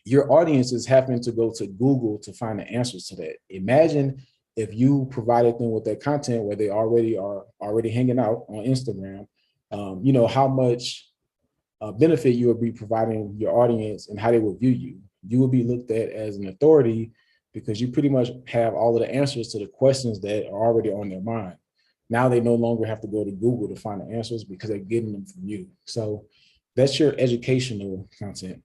your audience is having to go to Google to find the answers to that. Imagine if you provided them with that content where they are already hanging out on Instagram, you know, how much benefit you will be providing your audience and how they will view you. You will be looked at as an authority because you pretty much have all of the answers to the questions that are already on their mind. Now they no longer have to go to Google to find the answers because they're getting them from you. So that's your educational content.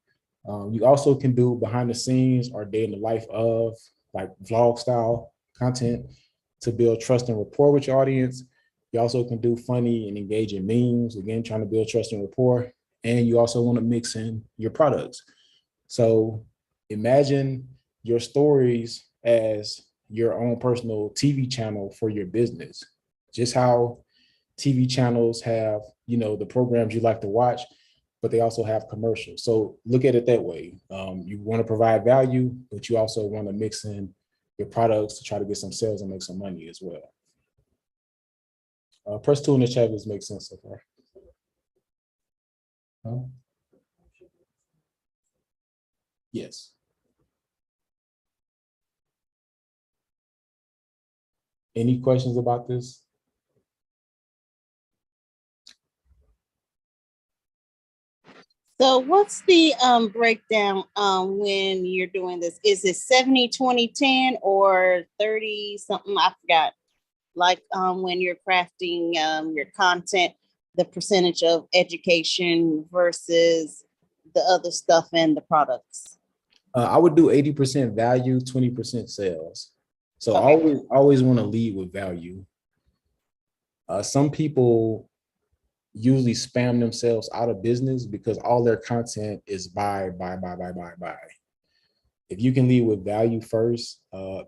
You also can do behind the scenes or day in the life of, like, vlog style content to build trust and rapport with your audience. You also can do funny and engaging memes, again, trying to build trust and rapport. And you also want to mix in your products. So imagine your stories as your own personal TV channel for your business. Just how TV channels have, you know, the programs you like to watch, but they also have commercials. So look at it that way. You want to provide value, but you also want to mix in your products to try to get some sales and make some money as well. Press 2 in the chat if this makes sense so far. Yes. Any questions about this? So what's the breakdown when you're doing this? Is it 70, 20, 10 or 30 something? I forgot. Like when you're crafting your content, the percentage of education versus the other stuff and the products? I would do 80% value, 20% sales. So Okay. always want to lead with value. Some people usually spam themselves out of business because all their content is buy. If you can lead with value first,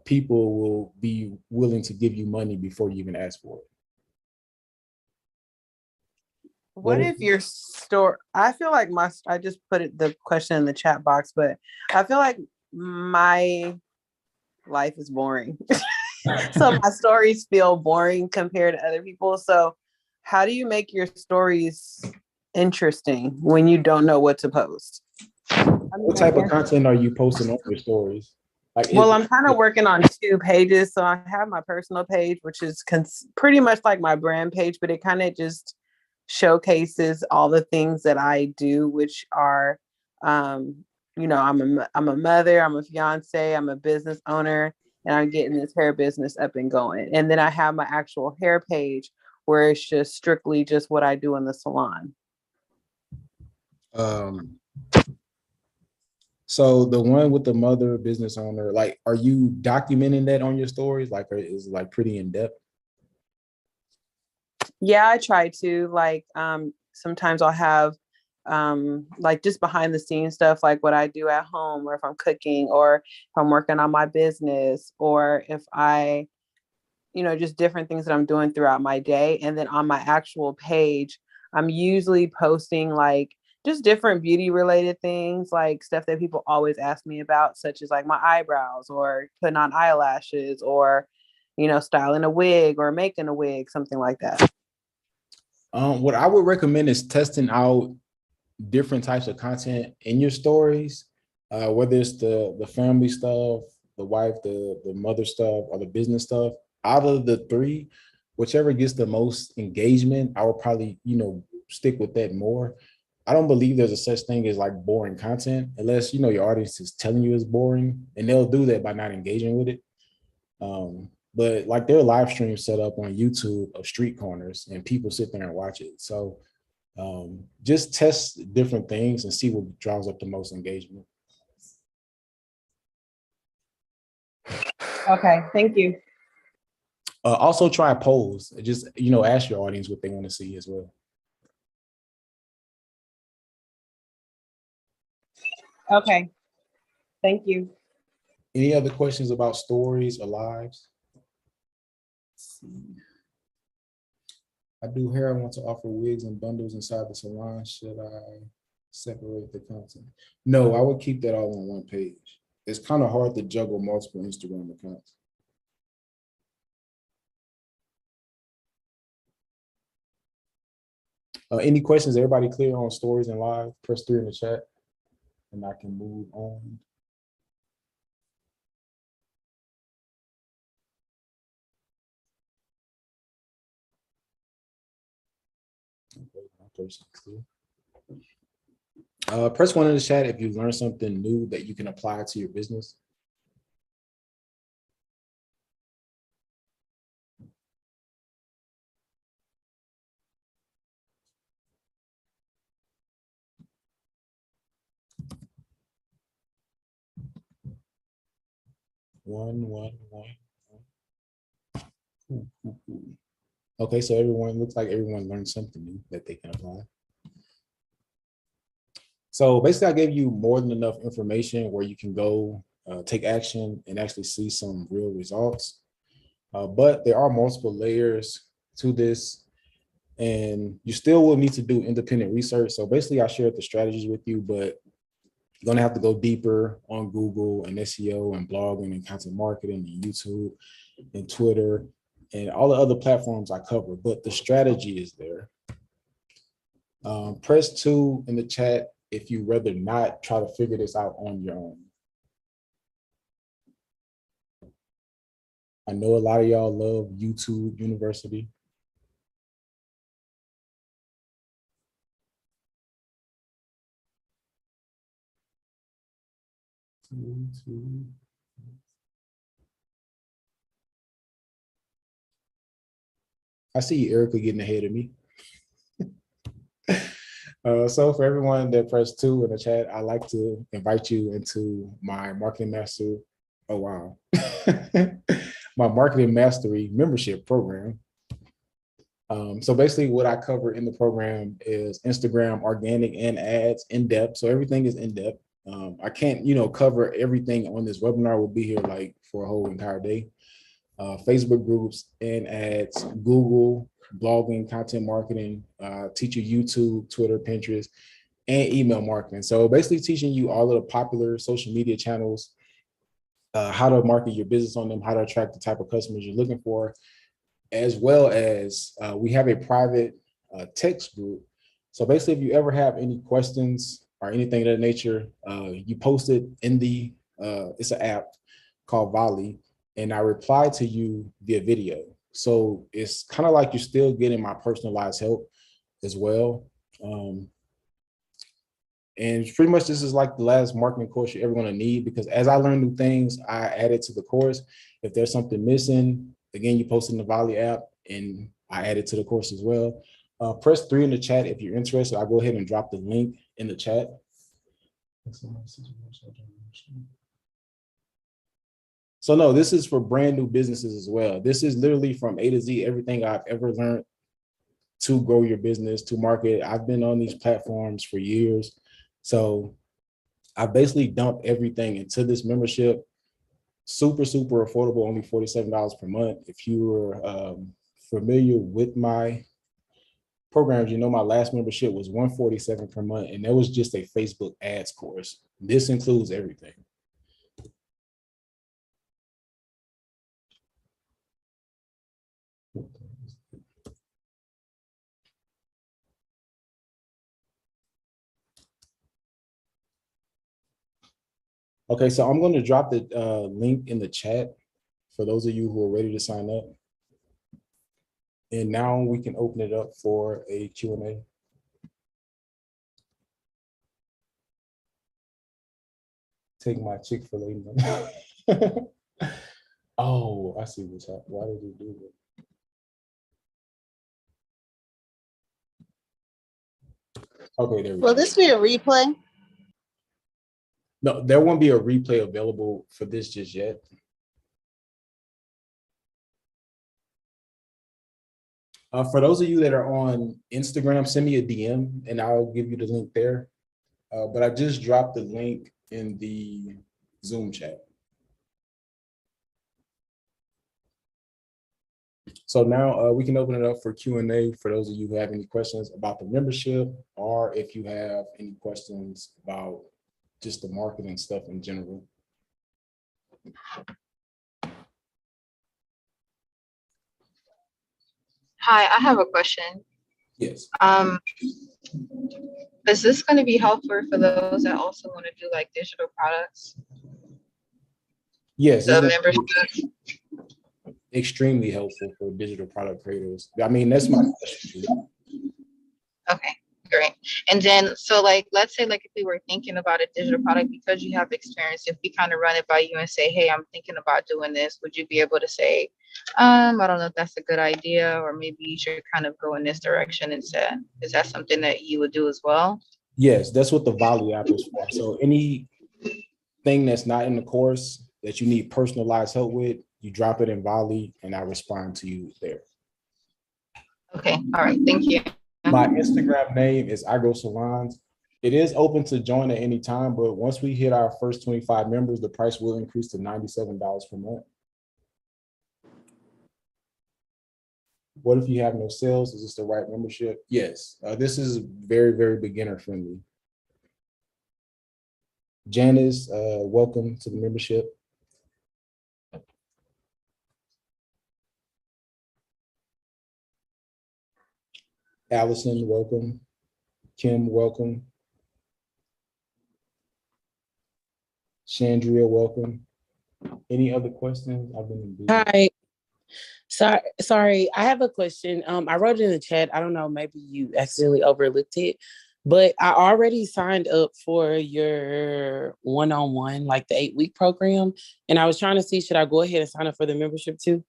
people will be willing to give you money before you even ask for it. What if your store, I feel like I just put the question in the chat box, but I feel like my life is boring. So my stories feel boring compared to other people. So how do you make your stories interesting when you don't know what to post? What type of content are you posting on your stories? Well, I'm kind of working on 2 pages. So I have my personal page, which is pretty much like my brand page, but it kind of just showcases all the things that I do, which are, you know, I'm a mother, I'm a fiance, I'm a business owner, and I'm getting this hair business up and going. And then I have my actual hair page where it's just strictly just what I do in the salon. So the one with the mother business owner, like, are you documenting that on your stories? Like, is it like pretty in depth? Yeah, I try to, like, sometimes I'll have like just behind the scenes stuff, like what I do at home, or if I'm cooking, or if I'm working on my business, or if I, you know, just different things that I'm doing throughout my day. And then on my actual page, I'm usually posting like just different beauty related things, like stuff that people always ask me about, such as like my eyebrows or putting on eyelashes, or, you know, styling a wig or making a wig, something like that. What I would recommend is testing out different types of content in your stories, whether it's the family stuff, the wife, the mother stuff, or the business stuff. Out of the three, whichever gets the most engagement, I would probably, stick with that more. I don't believe there's a such thing as like boring content unless, your audience is telling you it's boring, and they'll do that by not engaging with it. But like there are live streams set up on YouTube of street corners and people sit there and watch it. So just test different things and see what draws up the most engagement. Okay, thank you. Also try polls. Just, ask your audience what they want to see as well. Okay, thank you. Any other questions about stories or lives? Let's see. I do hair. I want to offer wigs and bundles inside the salon. Should I separate the content? No, I would keep that all on one page. It's kind of hard to juggle multiple Instagram accounts. Any questions? Everybody clear on stories and live? Press 3 in the chat and I can move on. Press 1 in the chat if you learned something new that you can apply to your business. One. Cool. Okay, so looks like everyone learned something new that they can apply. So basically I gave you more than enough information where you can go take action and actually see some real results. But there are multiple layers to this, and you still will need to do independent research. So basically I shared the strategies with you, but you're gonna have to go deeper on Google and SEO and blogging and content marketing and YouTube and Twitter and all the other platforms I cover, but the strategy is there. Press 2 in the chat if you rather not try to figure this out on your own. I know a lot of y'all love YouTube University. I see Erica getting ahead of me. So for everyone that pressed 2 in the chat, I'd like to invite you into my Marketing Master. Oh, wow. My Marketing Mastery membership program. So basically what I cover in the program is Instagram, organic and ads in depth. So everything is in depth. I can't, cover everything on this webinar. We'll be here like for a whole entire day. Facebook groups and ads, Google, blogging, content marketing, teach you YouTube, Twitter, Pinterest, and email marketing. So basically teaching you all of the popular social media channels, how to market your business on them, how to attract the type of customers you're looking for, as well as we have a private text group. So basically, if you ever have any questions or anything of that nature, you post it in the, it's an app called Volley, and I reply to you via video. So it's kind of like you're still getting my personalized help as well. And pretty much this is like the last marketing course you're ever going to need, because as I learn new things, I add it to the course. If there's something missing, again, you post it in the Volley app and I add it to the course as well. Press 3 in the chat if you're interested. I'll go ahead and drop the link in the chat. So no, this is for brand new businesses as well. This is literally from A to Z, everything I've ever learned to grow your business, to market. I've been on these platforms for years. So I basically dumped everything into this membership. Super affordable, only $47 per month. If you were familiar with my programs, my last membership was $147 per month, and that was just a Facebook ads course. This includes everything. Okay, so I'm going to drop the link in the chat for those of you who are ready to sign up. And now we can open it up for a Q&A. Take my Chick-fil-A. Oh, I see what's happening. Why did he do that? Okay, there we Will go. this be a replay? No, there won't be a replay available for this just yet. For those of you that are on Instagram, send me a DM and I'll give you the link there. But I just dropped the link in the Zoom chat. So now we can open it up for Q&A for those of you who have any questions about the membership, or if you have any questions about just the marketing stuff in general. Hi, I have a question. Yes. Is this going to be helpful for those that also want to do like digital products? Yes, The it's membership. extremely helpful for digital product creators. I mean, that's my specialty. Okay, great. And then, so like, let's say like if we were thinking about a digital product, because you have experience, if we kind of run it by you and say, hey, I'm thinking about doing this, would you be able to say, I don't know if that's a good idea, or maybe you should kind of go in this direction instead? Is that something that you would do as well? Yes, that's what the Volley app is for. So anything that's not in the course that you need personalized help with, you drop it in Volley and I respond to you there. Okay, all right, thank you. My Instagram name is iGrowSalons. It is open to join at any time, but once we hit our first 25 members, the price will increase to $97 per month. What if you have no sales? Is this the right membership? Yes, this is very, very beginner friendly. Janice, welcome to the membership. Allison, welcome. Kim, welcome. Chandria, welcome. Any other questions? I've been busy. Hi. Sorry, I have a question. I wrote it in the chat. I don't know, maybe you accidentally overlooked it, but I already signed up for your one-on-one, like the 8-week program. And I was trying to see, should I go ahead and sign up for the membership too?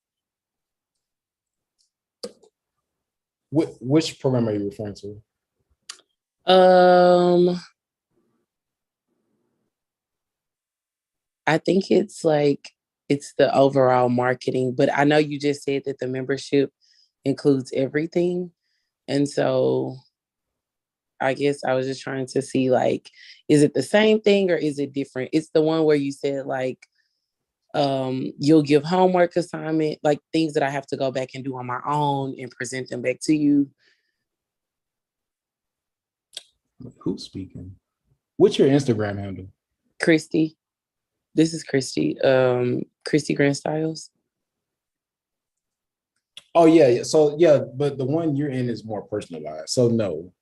Which program are you referring to? I think it's the overall marketing, but I know you just said that the membership includes everything. And so I guess I was just trying to see, like, is it the same thing or is it different? It's the one where you said like, you'll give homework assignment, like things that I have to go back and do on my own and present them back to you. Who's speaking? What's your Instagram handle? Christy. This is Christy. Christy Grand Styles. Oh yeah. So yeah, but the one you're in is more personalized. So no.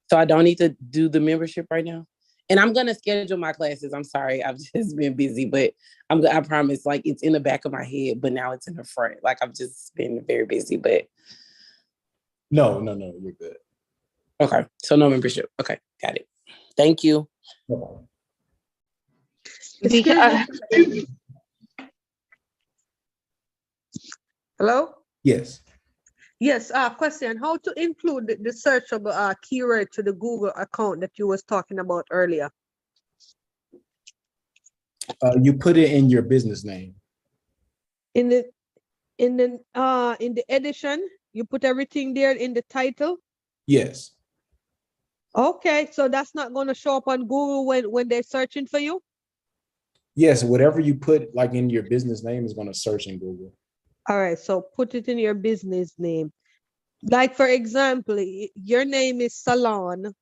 So I don't need to do the membership right now. And I'm gonna schedule my classes. I'm sorry, I've just been busy, but I promise, like it's in the back of my head, but now it's in the front. Like I've just been very busy, but no, you're good. Okay, so no membership. Okay, got it. Thank you. No. Hello? Yes. Yes, question. How to include the searchable keyword to the Google account that you was talking about earlier? You put it in your business name. In the edition, you put everything there in the title? Yes. Okay, so that's not going to show up on Google when they're searching for you? Yes, whatever you put like in your business name is going to search in Google. All right, so put it in your business name. Like for example, your name is Salon.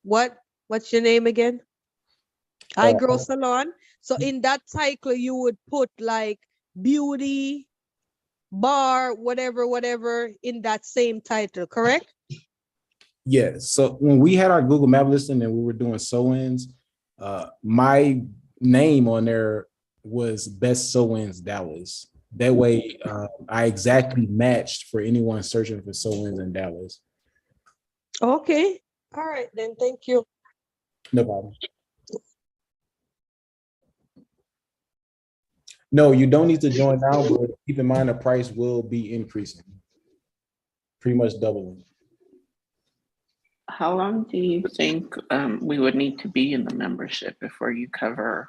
What's your name again? I Grow Salon. So in that title, you would put like beauty, bar, whatever in that same title, correct? Yes. So when we had our Google Map listing and we were doing sew-ins, my name on there was Best Sew-ins Dallas. That way, I exactly matched for anyone searching for sew-ins in Dallas. Okay. All right, then. Thank you. No problem. No, you don't need to join now, but keep in mind the price will be increasing, pretty much doubling. How long do you think we would need to be in the membership before you cover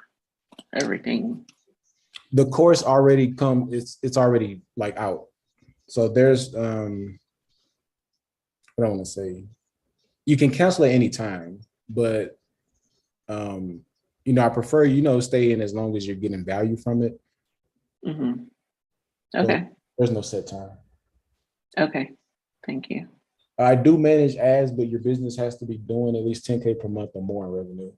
everything? The course already it's already like out. So there's what I want to say. You can cancel at any time, but I prefer stay in as long as you're getting value from it. Mm-hmm. Okay. But there's no set time. Okay. Thank you. I do manage ads, but your business has to be doing at least 10K per month or more in revenue.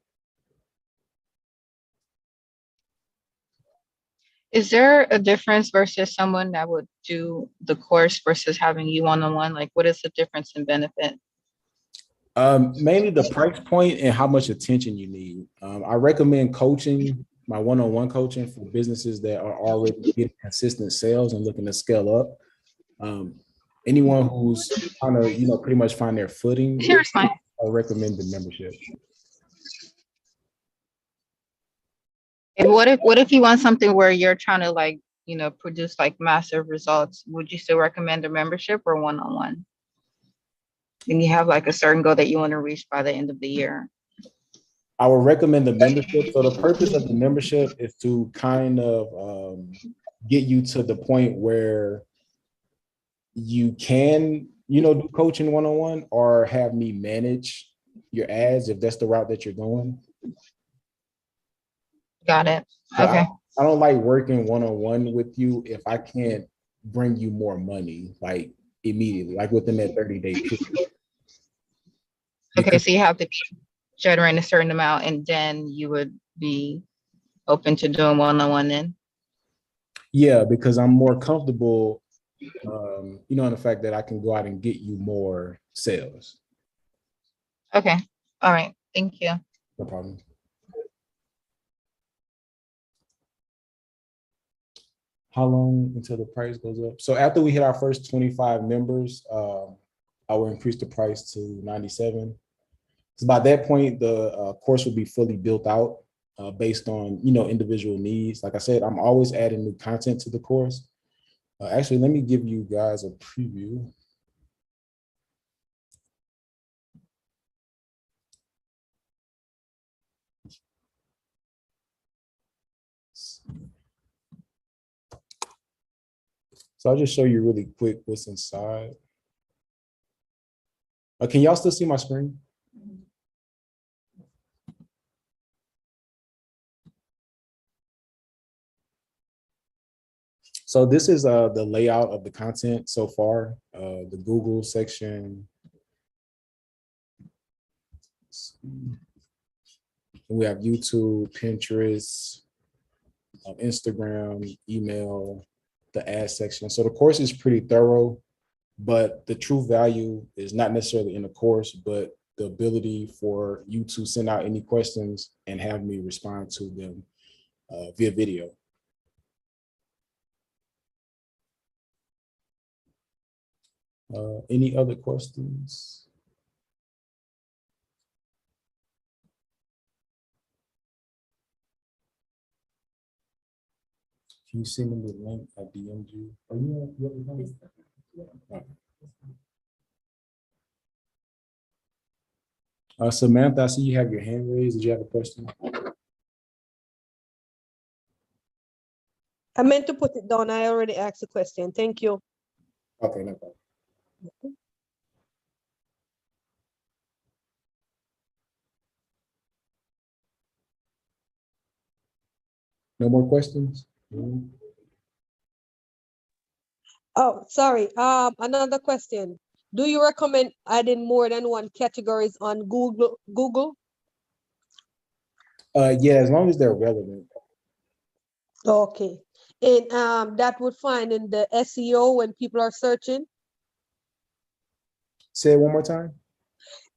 Is there a difference versus someone that would do the course versus having you one-on-one? Like, what is the difference in benefit? Mainly the price point and how much attention you need. I recommend coaching, my one-on-one coaching for businesses that are already getting consistent sales and looking to scale up. Anyone who's trying to, pretty much find their footing, I recommend the membership. And what if you want something where you're trying to produce like massive results? Would you still recommend a membership or one-on-one? And you have like a certain goal that you want to reach by the end of the year. I would recommend the membership. So the purpose of the membership is to kind of get you to the point where you can, do coaching one-on-one or have me manage your ads if that's the route that you're going. Got it. So okay. I don't like working one-on-one with you if I can't bring you more money, like immediately, like within that 30-day period. Okay, so you have to be generating a certain amount and then you would be open to doing one-on-one then? Yeah, because I'm more comfortable, in the fact that I can go out and get you more sales. Okay, all right, thank you. No problem. How long until the price goes up? So after we hit our first 25 members, I will increase the price to 97. So by that point, the course will be fully built out based on individual needs. Like I said, I'm always adding new content to the course. Actually, let me give you guys a preview. So I'll just show you really quick what's inside. Can y'all still see my screen? So this is the layout of the content so far, the Google section. We have YouTube, Pinterest, Instagram, email, the ad section. So the course is pretty thorough, but the true value is not necessarily in the course, but the ability for you to send out any questions and have me respond to them via video. Any other questions? Can you send me the link I DM'd you? Are you Samantha, I see you have your hand raised. Did you have a question? I meant to put it down. I already asked the question. Thank you. Okay, no problem. No more questions? Oh, sorry. Another question. Do you recommend adding more than one categories on Google? Yeah, as long as they're relevant. Okay. And that would find in the SEO when people are searching? Say it one more time.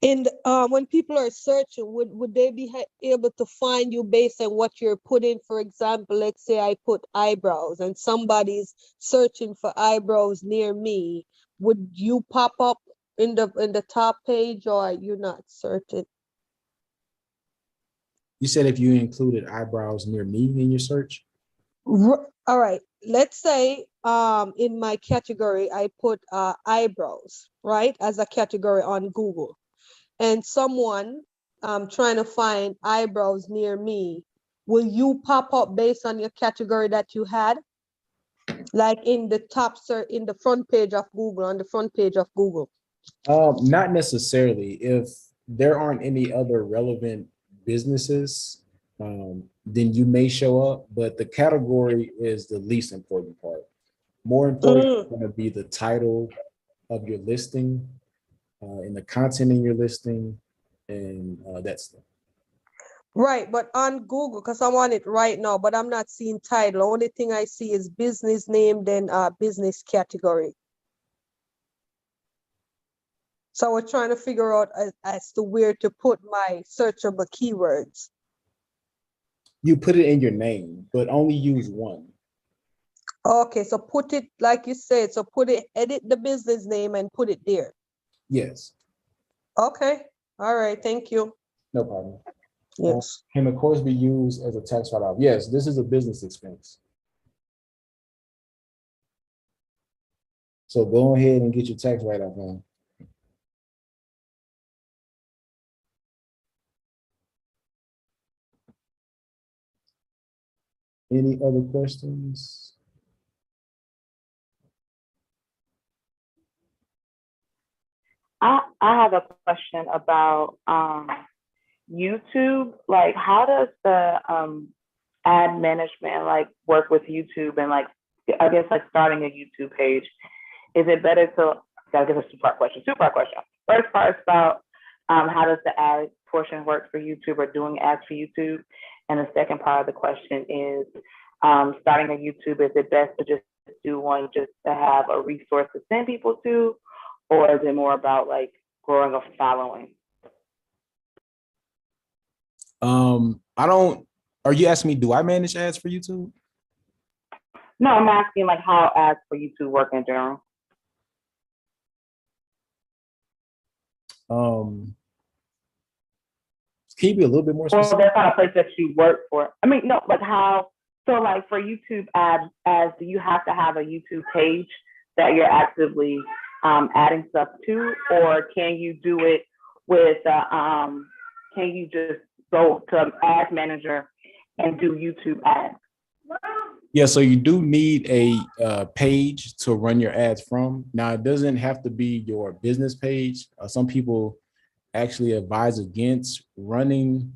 And when people are searching, would they be able to find you based on what you're putting? For example, let's say I put eyebrows and somebody's searching for eyebrows near me. Would you pop up in the top page, or you're not certain? You said if you included eyebrows near me in your search? All right. Let's say in my category I put eyebrows, right, as a category on Google. And someone trying to find eyebrows near me, will you pop up based on your category that you had? Like in the top search, in the front page of Google, on the front page of Google? Not necessarily. If there aren't any other relevant businesses, then you may show up, but the category is the least important part. More important is going to be the title of your listing, and the content in your listing, and that stuff. Right, but on Google, because I want it right now, but I'm not seeing title. Only thing I see is business name, then business category. So we're trying to figure out as to where to put my searchable keywords. You put it in your name, but only use one. Okay, so put it like you said. So edit the business name and put it there. Yes. Okay. All right. Thank you. No problem. Yes. Can the course be used as a tax write-off? Yes, this is a business expense. So go ahead and get your tax write-off on. Any other questions? I have a question about YouTube. Like, how does the ad management like work with YouTube, and like, I guess like starting a YouTube page? Is it better to, gotta give a two-part question. First part is about how does the ad portion work for YouTube, or doing ads for YouTube? And the second part of the question is starting a YouTube, is it best to just do one just to have a resource to send people to, or is it more about like growing a following? Are you asking me, do I manage ads for YouTube? No, I'm asking like how ads for YouTube work in general. Can you be a little bit more specific? Well, that's not a place that you work for. I mean, no, like how, so like for YouTube ads, do you have to have a YouTube page that you're actively adding stuff to, or can you do it with, can you just go to an ad manager and do YouTube ads? Yeah, so you do need a page to run your ads from. Now, it doesn't have to be your business page. Some people actually advise against running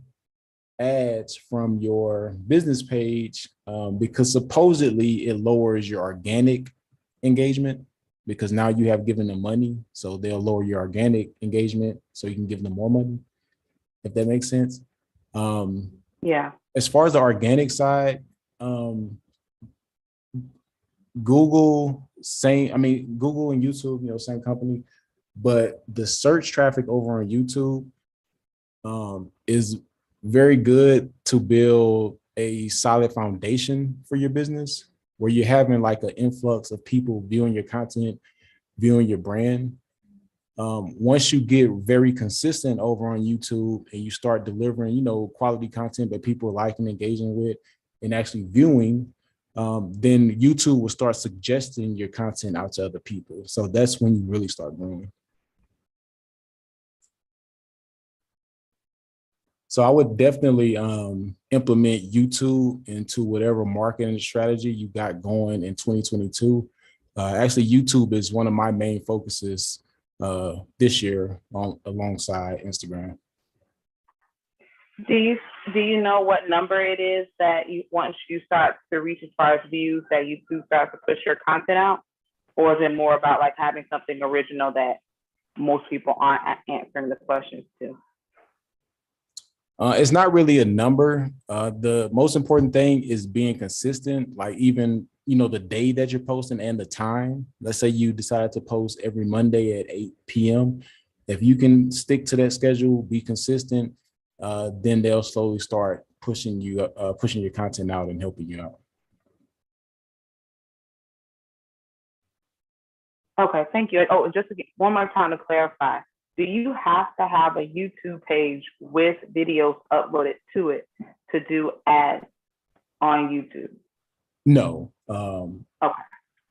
ads from your business page because supposedly it lowers your organic engagement, because now you have given them money, so they'll lower your organic engagement so you can give them more money, if that makes sense. Yeah. As far as the organic side, Google, Google and YouTube, same company, but the search traffic over on YouTube is very good to build a solid foundation for your business, where you're having like an influx of people viewing your content, viewing your brand. Once you get very consistent over on YouTube and you start delivering, quality content that people are liking, engaging with, and actually viewing, then YouTube will start suggesting your content out to other people. So that's when you really start growing. So I would definitely implement YouTube into whatever marketing strategy you got going in 2022. Actually, YouTube is one of my main focuses this year alongside Instagram. Do you know what number it is that once you start to reach as far as views that you do start to push your content out? Or is it more about like having something original that most people aren't answering the questions to? It's not really a number. The most important thing is being consistent, like even, the day that you're posting and the time. Let's say you decided to post every Monday at 8 p.m. If you can stick to that schedule, be consistent, then they'll slowly start pushing your content out and helping you out. Okay, thank you. Oh, just one more time to clarify. Do you have to have a YouTube page with videos uploaded to it to do ads on YouTube? No. Okay.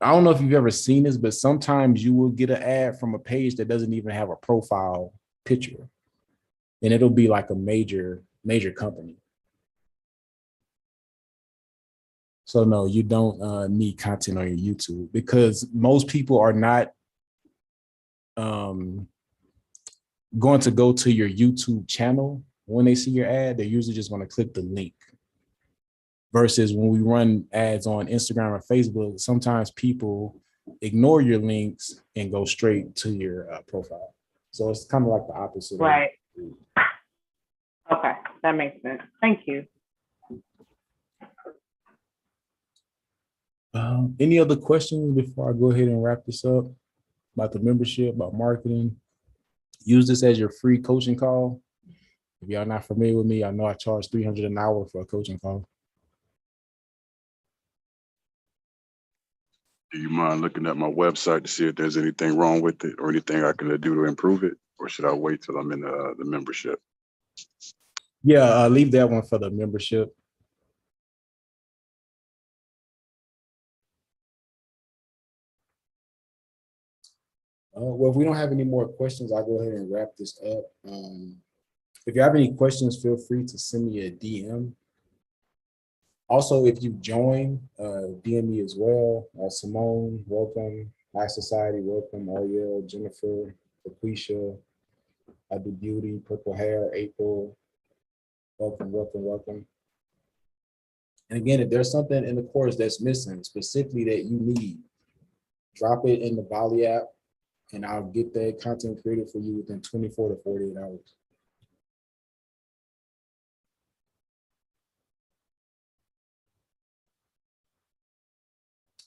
I don't know if you've ever seen this, but sometimes you will get an ad from a page that doesn't even have a profile picture. And it'll be like a major company. So no, you don't need content on your YouTube, because most people are not going to go to your YouTube channel when they see your ad. They're usually just going to click the link. Versus when we run ads on Instagram or Facebook, sometimes people ignore your links and go straight to your profile. So it's kind of like the opposite. Right. Okay, that makes sense. Thank you. Any other questions before I go ahead and wrap this up about the membership, about marketing? Use this as your free coaching call. If y'all not familiar with me, I know I charge $300 an hour for a coaching call. Do you mind looking at my website to see if there's anything wrong with it or anything I can do to improve it? Or should I wait till I'm in the membership? Yeah, leave that one for the membership. Well, if we don't have any more questions, I'll go ahead and wrap this up. If you have any questions, feel free to send me a DM. Also, if you join, DM me as well. Simone, welcome. High Society, welcome. Ariel, Jennifer, Laquisha, I Do Beauty, Purple Hair, April. Welcome, welcome, welcome. And again, if there's something in the course that's missing, specifically that you need, drop it in the Volley app, and I'll get that content created for you within 24 to 48 hours.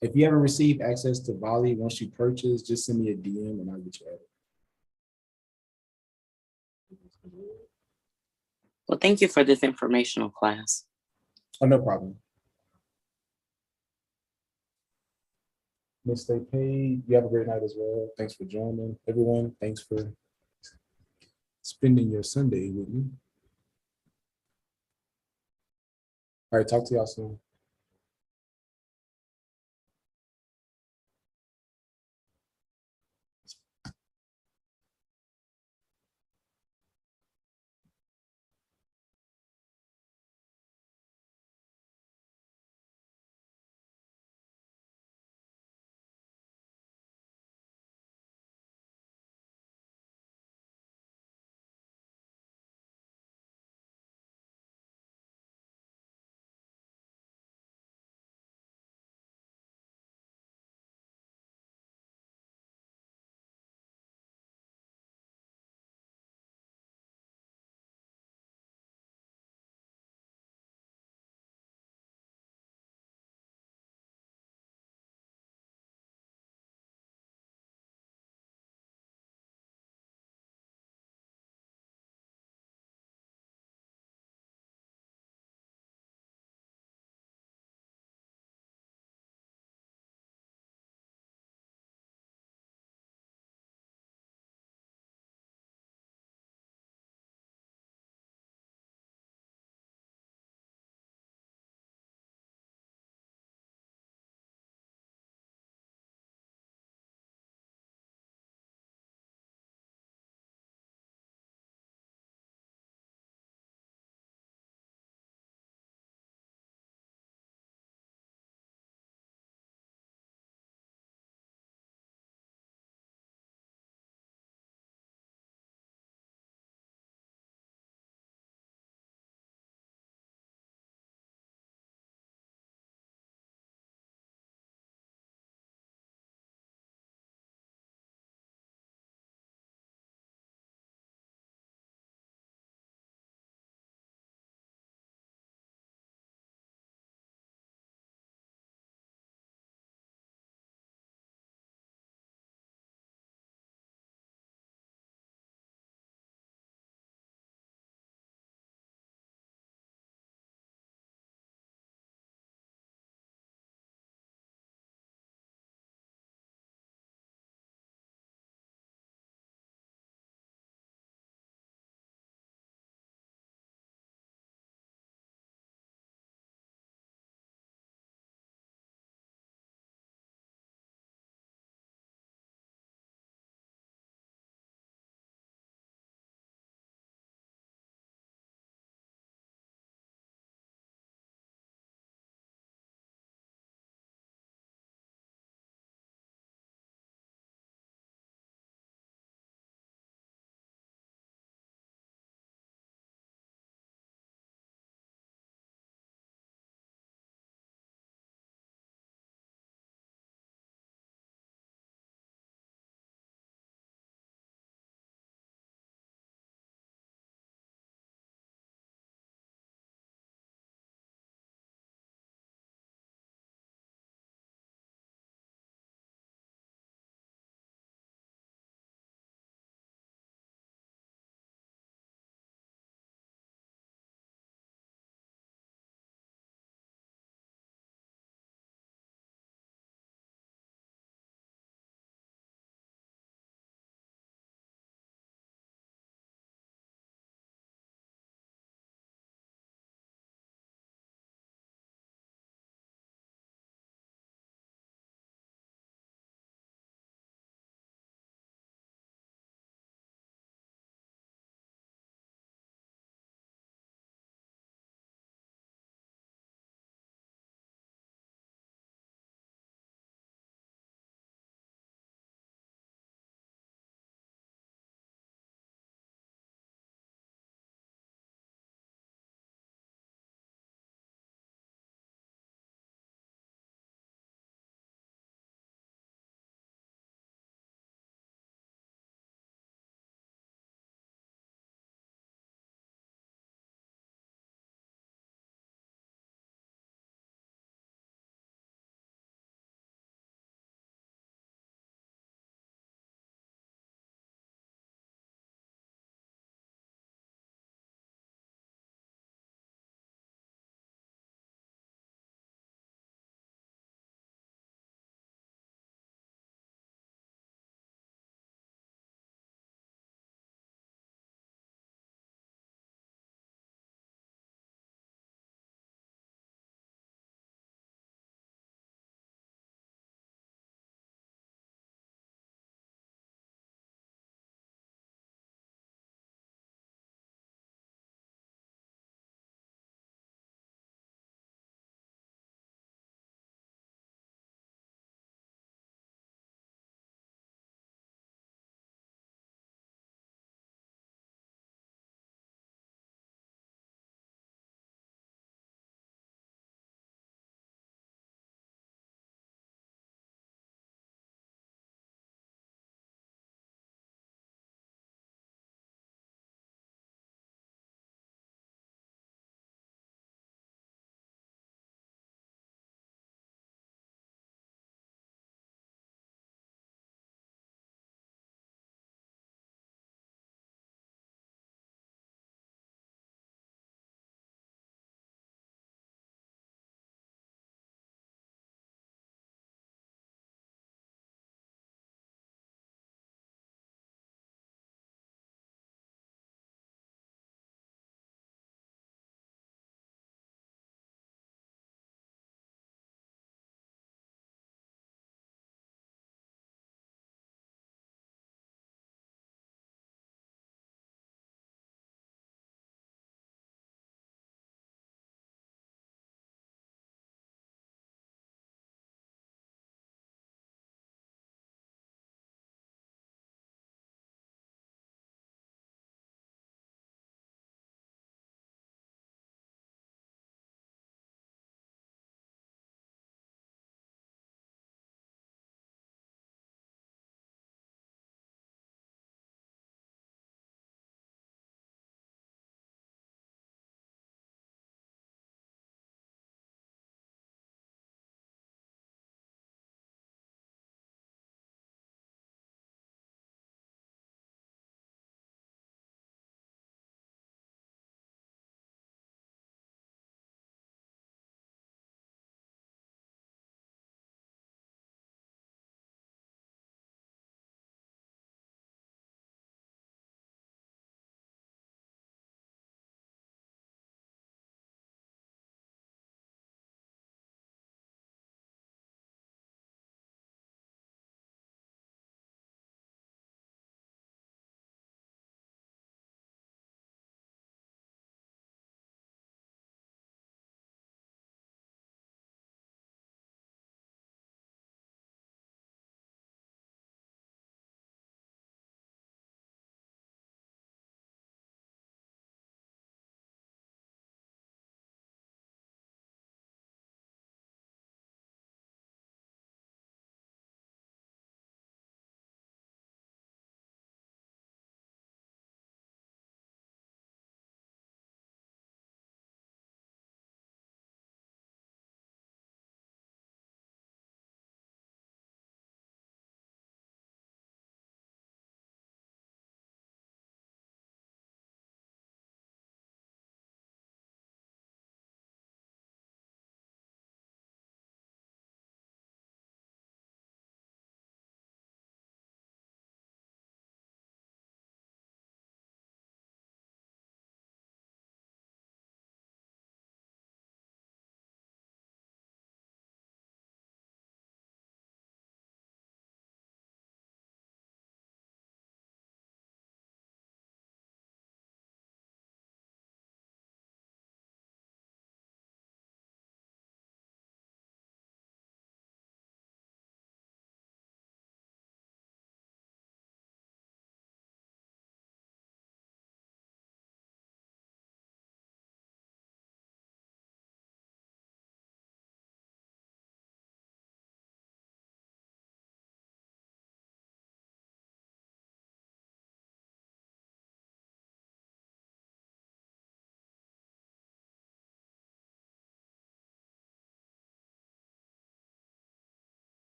If you haven't received access to Volley once you purchase, just send me a DM and I'll get you added. Well, thank you for this informational class. Oh, no problem. Miss Stay Paid, you have a great night as well. Thanks for joining. Everyone, thanks for spending your Sunday with me. All right, talk to y'all soon.